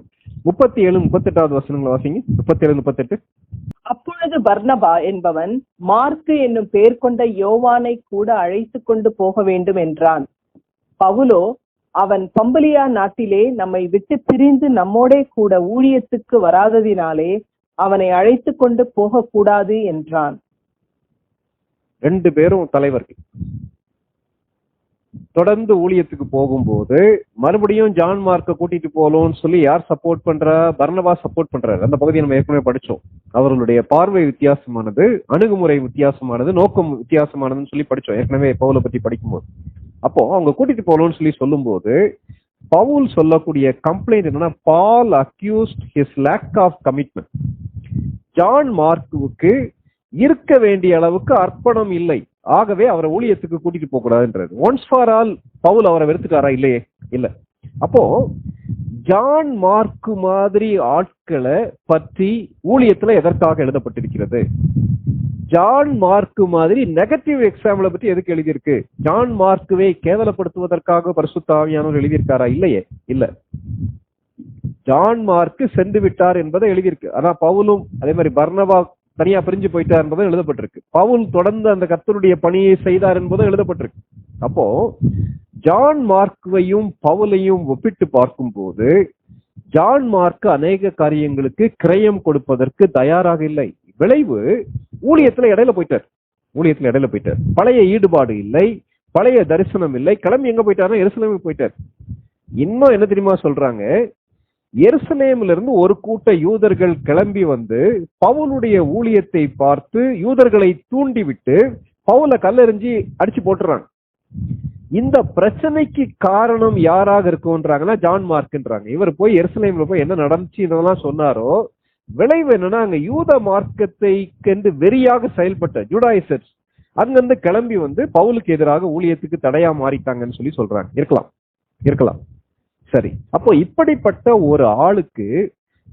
37, 38வது வசனங்களை வாசிங்க. 37, 38. அப்பொழுது பர்னபா என்பவன் மார்க்கு என்னும் பெயர் கொண்ட யோவானை கூட அழைத்து கொண்டு போக வேண்டும் என்றான். பவுலோ, அவன் பம்பலியா நாட்டிலே நம்மை விட்டு பிரிந்து நம்மோடே கூட ஊழியத்துக்கு வராததினாலே அவனை அழைத்து கொண்டு போக கூடாது என்றான். 2 பேரும் தலைவர்கள். தொடர்ந்து ஊழியத்துக்கு போகும்போது மறுபடியும் ஜான் மார்க்க கூட்டிட்டு போகணும்னு சொல்லி யார் சப்போர்ட் பண்றா? பர்னபா சப்போர்ட் பண்றாரு. அந்த பகுதியை நம்ம ஏற்கனவே படிச்சோம். அவர்களுடைய பார்வை வித்தியாசமானது, அணுகுமுறை வித்தியாசமானது, நோக்கம் வித்தியாசமானதுன்னு சொல்லி படிச்சோம் ஏற்கனவே பவுலை பத்தி படிக்கும்போது. அப்போ அவங்க கூட்டிட்டு போகணும்னு சொல்லும் போது பவுல் சொல்லக்கூடிய கம்ப்ளைண்ட் என்னன்னா, Paul accused his lack of commitment. John மார்க்குவுக்கு இருக்க வேண்டிய அளவுக்கு அர்ப்பணம் இல்லை, ஆகவே அவரை ஊழியத்துக்கு கூட்டிட்டு போக கூடாதுன்றது. ஒன்ஸ் ஃபார் ஆல் பவுல் அவரை வெறுத்துட்டாரா? இல்லையே, இல்ல. அப்போ ஜான் மார்க்கு மாதிரி ஆட்களை பற்றி ஊழியத்துல எதற்காக எழுதப்பட்டிருக்கிறது? ஜான் மார்க்கு மாதிரி நெகட்டிவ் எக்ஸாம்பிளை பத்தி எதுக்கு எழுதியிருக்கு? ஜான் மார்க்குவை கேவலப்படுத்துவதற்காக பரிசுத்த ஆவியானவர் எழுதியிருக்காரா? இல்லையே, இல்ல. ஜான் மார்க்கு சென்று விட்டார் என்பதை எழுதியிருக்கு. ஆனா பவுலும் அதே மாதிரி பர்னபா தனியா பிரிஞ்சு போயிட்டார் என்பதும் எழுதப்பட்டிருக்கு. பவுல் தொடர்ந்து அந்த கர்த்தருடைய பணியை செய்தார் என்பதும் எழுதப்பட்டிருக்கு. அப்போ ஜான் மார்க்குவையும் பவுலையும் ஒப்பிட்டு பார்க்கும் போது ஜான் மார்க்கு அநேக காரியங்களுக்கு கிரயம் கொடுப்பதற்கு தயாராக இல்லை. விளைவு ஊழியத்துல இடையில போயிட்டார். பழைய ஈடுபாடு இல்லை, பழைய தரிசனம் இல்லை. கிளம்பி எங்க போயிட்டாருன்னா எருசலேமுக்கு போயிட்டார். இன்னும் என்ன தெரியுமா சொல்றாங்க? எருசலேமில இருந்து ஒரு கூட்ட யூதர்கள் கிளம்பி வந்து பவுலுடைய ஊழியத்தை பார்த்து யூதர்களை தூண்டிவிட்டு பவுலை கல்லெறிஞ்சி அடிச்சு போட்டுறாங்க. இந்த பிரச்சனைக்கு காரணம் யாராக இருக்கும்ன்றாங்கன்னா ஜான் மார்க்ன்றாங்க. இவர் போய் எருசலேம்ல போய் என்ன நடந்துச்சு இதெல்லாம் சொன்னாரோ, விளைவு என்னன்னா அங்க யூத மார்க்கத்தை கண்டு வெறியாக செயல்பட்ட ஜூடாயிசர்ஸ் அங்கிருந்து கிளம்பி வந்து பவுலுக்கு எதிராக ஊழியத்துக்கு தடையா மாறிட்டாங்கன்னு சொல்லி சொல்றாங்க. இருக்கலாம். சரி, அப்போ இப்படிப்பட்ட ஒரு ஆளுக்கு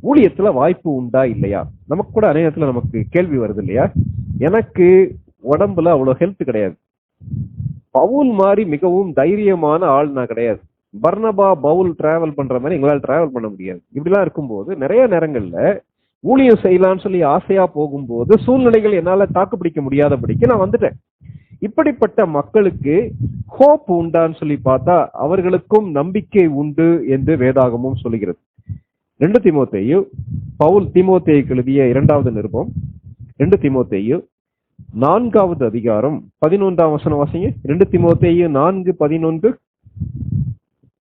ஊழியத்துல வாய்ப்பு உண்டா இல்லையா? நமக்கு கூட அநேகத்துல நமக்கு கேள்வி வருது இல்லையா? எனக்கு உடம்புல அவ்வளவு ஹெல்த் கிடையாது. பவுல் மாதிரி மிகவும் தைரியமான ஆள் நான் கிடையாது. பர்னபா பவுல் டிராவல் பண்ற மாதிரி எங்களால் டிராவல் பண்ண முடியாது. இப்படிலாம் இருக்கும்போது நிறைய நேரங்கள்ல ஊழியம் செய்யலாம்னு சொல்லி ஆசையா போகும்போது சூழ்நிலைகள் என்னால தாக்குப்பிடிக்க முடியாதபடிக்கு நான் வந்துட்டேன். இப்படிப்பட்ட மக்களுக்கு ஹோப் உண்டான்னு சொல்லி பார்த்தா அவர்களுக்கும் நம்பிக்கை உண்டு என்று வேதாகமும் சொல்லுகிறது. 2 தீமோத்தேயு, பவுல் தீமோத்தேயுக்கு எழுதிய 2வது நிருபம், 2 தீமோத்தேயு 4வது அதிகாரம் 11ஆம் வசனம் வாசிங்க. 2 தீமோத்தேயு 4:11.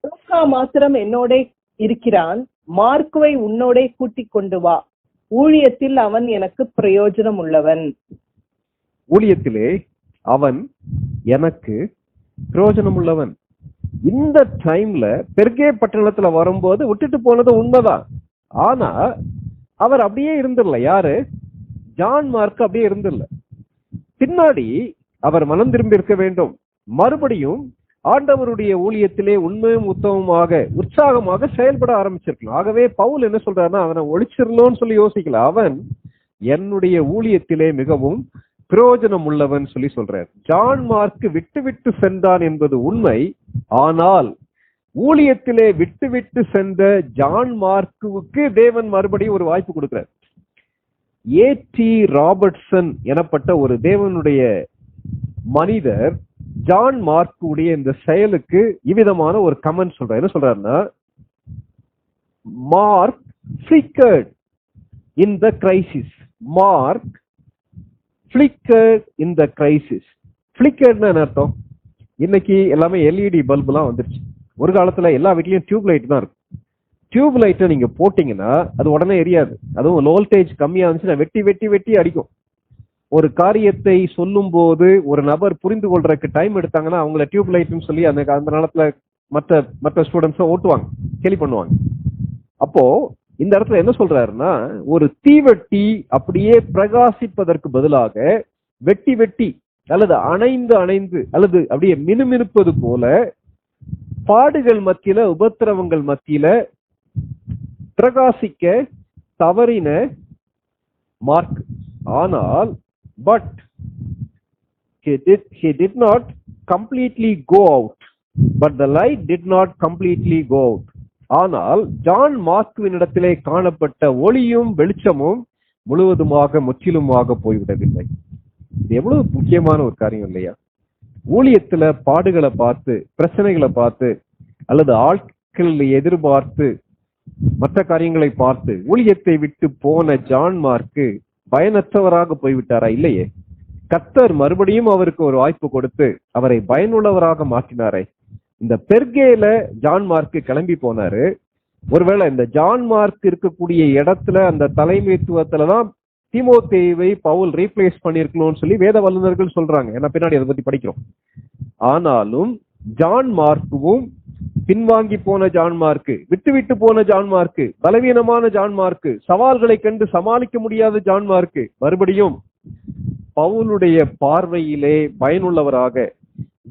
லூக்கா மாத்திரம் என்னோட இருக்கிறான், மார்க்குவை உன்னோட கூட்டிக் கொண்டு வா, ஊழியத்தில் அவன் எனக்கு பிரயோஜனம் உள்ளவன். ஊழியத்திலே அவன் எனக்கு பிரயோஜனம் உள்ளவன். இந்த டைம்ல பெர்கே பட்டணத்துல வரும்போது விட்டுட்டு போனது உண்மைதான். ஆனா அவர் அப்படியே இருந்துடல. யாரு? ஜான் மார்க் அப்படியே இருந்துடல. பின்னாடி அவர் மனம் திரும்பி இருக்க வேண்டும். மறுபடியும் ஆண்டவருடைய ஊழியத்திலே உண்மையும் உத்தமமாக உற்சாகமாக செயல்பட ஆரம்பிச்சிருக்கலாம். ஆகவே பவுல் என்ன சொல்றாருன்னா, அவனை ஒழிச்சிடலோன்னு சொல்லி யோசிக்கல. அவன் என்னுடைய ஊழியத்திலே மிகவும் பிரயோஜனம் உள்ளவன் சொல்லி சொல்றார். ஜான் மார்க் விட்டு சென்றான் என்பது உண்மை. ஆனால் ஊழியத்திலே விட்டு சென்ற ஜான் மார்க்குவுக்கு தேவன் மறுபடியும் ஒரு வாய்ப்பு கொடுக்கிறார். ஏ.டி. ராபர்ட்சன் எனப்பட்ட ஒரு தேவனுடைய மனிதர் ஜான் மார்க்குடைய இந்த செயலுக்கு இவ்விதமான ஒரு கமெண்ட் சொல்றார். என்ன சொல்றாருன்னா, mark flickered in the crisis. Mark flickered in the crisis. flickeredனா என்ன அர்த்தம்? இன்னைக்கு எல்லாமே எல்இடி பல்பு எல்லாம் வந்துருச்சு. ஒரு காலத்துல எல்லா வீட்லயும் டியூப் லைட் தான் இருக்கும். டியூப் லைட்டை நீங்க போட்டீங்கன்னா அது உடனே எரியாது. அதுவும் வோல்டேஜ் கம்மியா இருந்துச்சுன்னா வெட்டி அடிக்கும். ஒரு காரியத்தை சொல்லும் போது ஒரு நபர் புரிந்து கொள்றதுக்கு டைம் எடுத்தாங்கன்னா அவங்கள டியூப் லைட்னு சொல்லி அந்த நேரத்துல மற்ற ஸ்டூடெண்ட்ஸ் ஓட்டுவாங்க, கேலி பண்ணுவாங்க. அப்போ இந்த இடத்துல என்ன சொல்றாருன்னா, ஒரு தீவெட்டி அப்படியே பிரகாசிப்பதற்கு பதிலாக வெட்டி அல்லது அணைந்து அல்லது அப்படியே மினுமினுப்பது போல பாடுகள் மத்தியில, உபத்திரவங்கள் மத்தியில பிரகாசிக்க தவறின மார்க். ஆனால் but he did not completely go out, but the light did not completely go out. ஆனால் ஜான் மார்க்குவின் இடத்திலே காணப்பட்ட ஒளியும் வெளிச்சமும் முழுவதுமாக முற்றிலுமாக போய்விடவில்லை. இது எவ்வளவு முக்கியமான ஒரு காரியம் இல்லையா? ஊழியத்துல பாடுகளை பார்த்து, பிரச்சனைகளை பார்த்து, அல்லது ஆட்கள் எதிர்பார்த்து, மற்ற காரியங்களை பார்த்து ஊழியத்தை விட்டு போன ஜான் மார்க்கு பயனற்றவராக போய்விட்டாரா? இல்லையே. கர்த்தர் மறுபடியும் அவருக்கு ஒரு வாய்ப்பு கொடுத்து அவரை பயனுள்ளவராக மாற்றினாரே. இந்த பெர்கேல ஜான் மார்க்கு கிளம்பி போனாரு. ஒருவேளை இந்த ஜான் மார்க் இருக்கக்கூடிய இடத்துல, அந்த தலைமைத்துவத்துலதான் தீமோத்தேயுவை பவுல் ரீப்ளேஸ் பண்ணிருக்கணும்னு சொல்லி வேத வல்லுநர்கள் சொல்றாங்க. ஏன்னா பின்னாடி அதை பத்தி படிக்கிறோம். ஆனாலும் ஜான் மார்க்குவும் பின்வாங்கி போன ஜான் மார்க்கு, விட்டு போன ஜான் மார்க்கு, பலவீனமான ஜான் மார்க்கு, சவால்களை கண்டு சமாளிக்க முடியாத ஜான் மார்க்கு மறுபடியும் பவுலுடைய பார்வையிலே பயனுள்ளவராக,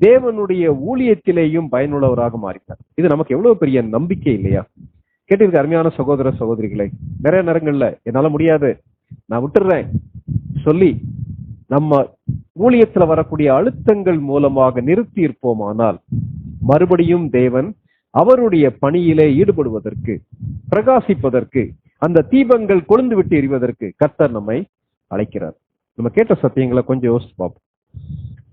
தேவனுடைய ஊழியத்திலேயும் பயனுள்ளவராக மாறினார். இது நமக்கு எவ்வளவு பெரிய நம்பிக்கை இல்லையா? கேட்டிருக்க அருமையான சகோதர சகோதரிகளை, நிறைய நேரங்கள்ல என்னால முடியாது, நான் விட்டுறேன் சொல்லி நம்ம ஊழியத்துல வரக்கூடிய அழுத்தங்கள் மூலமாக நிறுத்தி இருப்போமானால் மறுபடியும் தேவன் அவருடைய பணியிலே ஈடுபடுவதற்கு, பிரகாசிப்பதற்கு, அந்த தீபங்கள் கொழுந்து விட்டு எரிவதற்கு கர்த்தர் நம்மை அழைக்கிறார். நம்ம கேட்ட சத்தியங்களை கொஞ்சம் யோசிச்சு பார்ப்போம்.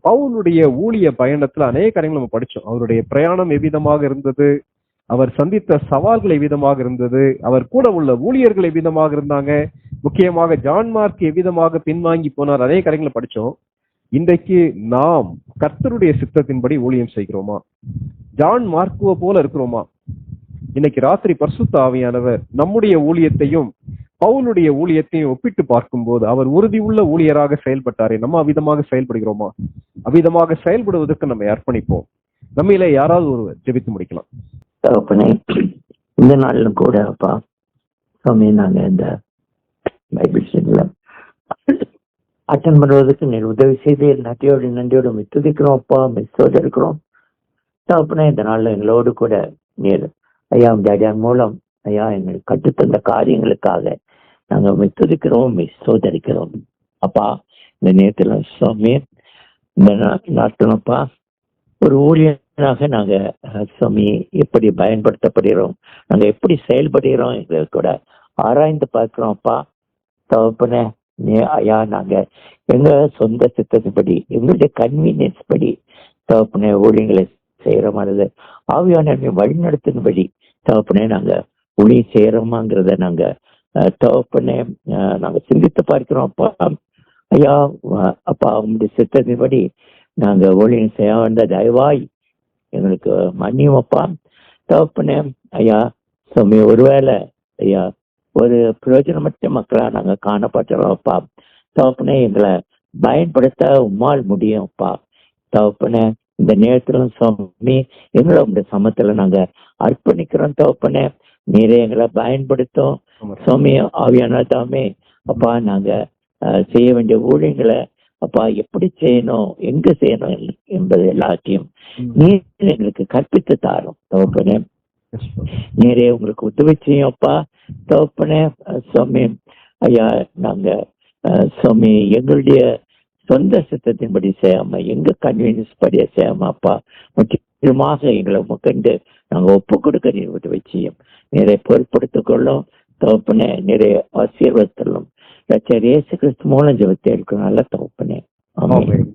பவுலுடைய ஊழிய பயணத்துல அநேக காரியங்கள் நம்ம படிச்சோம். அவருடைய பிரயாணம் எவ்விதமாக இருந்தது, அவர் சந்தித்த சவால்கள் எவ்விதமாக இருந்தது, அவர் கூட உள்ள ஊழியர்கள் எவ்விதமாக இருந்தாங்க, முக்கியமாக ஜான் மார்க் எவ்விதமாக பின்வாங்கி போனார், அநேக காரியங்களை படிச்சோம். இன்றைக்கு நாம் கர்த்தருடைய சித்தத்தின்படி ஊழியம் செய்கிறோமா? ஜான் மார்க்குவ போல இருக்கிறோமா? இன்னைக்கு ராத்திரி பரிசுத்த ஆவியானவர் நம்முடைய ஊழியத்தையும் பவுலுடைய ஊழியத்தையும் ஒப்பிட்டு பார்க்கும்போது அவர் உறுதியுள்ள ஊழியராக செயல்பட்டாரே, நம்ம அவ்விதமாக செயல்படுகிறோமா? அவ்விதமாக செயல்படுவதற்கு நம்ம அர்ப்பணிப்போம். நம்மிலே யாராவது ஒருவர் ஜெபித்து முடிக்கலாம். தகப்பனே, இந்த நாளிலும் கூட அப்பா சுவாமி, நாங்க இந்த பைபிள் ஸ்டடியில அட்டன் பண்ணுவதற்கு நீர் உதவி செய்து நன்றியோடு மித்துதிக்கிறோம் அப்பா, மிஸ்ஸோடு இருக்கிறோம் தகப்பனே. இந்த நாள்ல எங்களோடு கூட நீர் ஐயா டேடியான் மூலம் ஐயா எங்களுக்கு கற்றுத்தந்த காரியங்களுக்காக நாங்க மித்துதிக்கிறோம், மிஸ்ஸோதரிக்கிறோம் அப்பா. இந்த நேரத்துல சுவாமி, இந்த நாட்களப்பா ஒரு ஊழியராக நாங்க சுவாமி எப்படி பயன்படுத்தப்படுகிறோம், நாங்க எப்படி செயல்படுகிறோம் எங்களுக்கு கூட ஆராய்ந்து பார்க்கிறோம் அப்பா தகப்பனே. ஐயா நாங்க எங்க சொந்த சித்தத்தின்படி, எங்களுடைய கன்வீனியன்ஸ் படி தகப்பனே ஊழியங்களை செய்யற மாதிரி ஆவியான வழிநடத்தின்படி தகப்பனே நாங்க ஊழியம் செய்யறோமாங்கிறத நாங்க தகப்பனே நாங்க சிந்தித்து பார்க்கிறோம் அப்பா. ஐயா அப்பா, உங்களுடைய சித்தத்தின்படி நாங்க ஊழியம் செய்ய வந்த தயவாய் எங்களுக்கு மன்னியும் அப்பா தகப்பனே. ஐயா சுவாமி, ஒருவேளை ஐயா ஒரு பிரயோஜனமற்ற மக்களா நாங்க காணப்பட்டுறோம் அப்பா தகப்பனே. எங்களை பயன்படுத்த உம்மால் முடியும் அப்பா தகப்பனே. இந்த நேரத்துல சுவாமி எங்களை உங்களுடைய சமத்துல நாங்க அர்ப்பணிக்கிறோம் தகப்பனே. நீரே எங்களை பயன்படுத்தும் சுவாமி. ஆவியான தாமே அப்பா, நாங்க செய்ய வேண்டிய ஊழியங்களை அப்பா எப்படி செய்யணும், எங்க செய்யணும் என்பது எல்லாத்தையும் நீர் எங்களுக்கு கற்பித்து தாரும் தகப்பனே. நீரே உங்களுக்கு உதவி செய்யும் அப்பா தகப்பனே. சுவாமி ஐயா நாங்க சுவாமி எங்களுடைய சொந்த சித்தத்தின்படி செய்யாம, எங்க கன்வீனியன்ஸ் படியா செய்யாம அப்பா முற்றிலுமாக எங்களை முகண்டு நாங்க ஒப்பு கொடுக்க நீர் உதவி செய்யும். நிறைய பொருட்படுத்திக் கொள்ளும் தகப்பனே. நிறைய ஆசீர்வாதத்திலும் இயேசு கிறிஸ்து மூலம் ஜெபத்தை எடுக்கணும் நல்ல தகப்பனே. ஆமென்.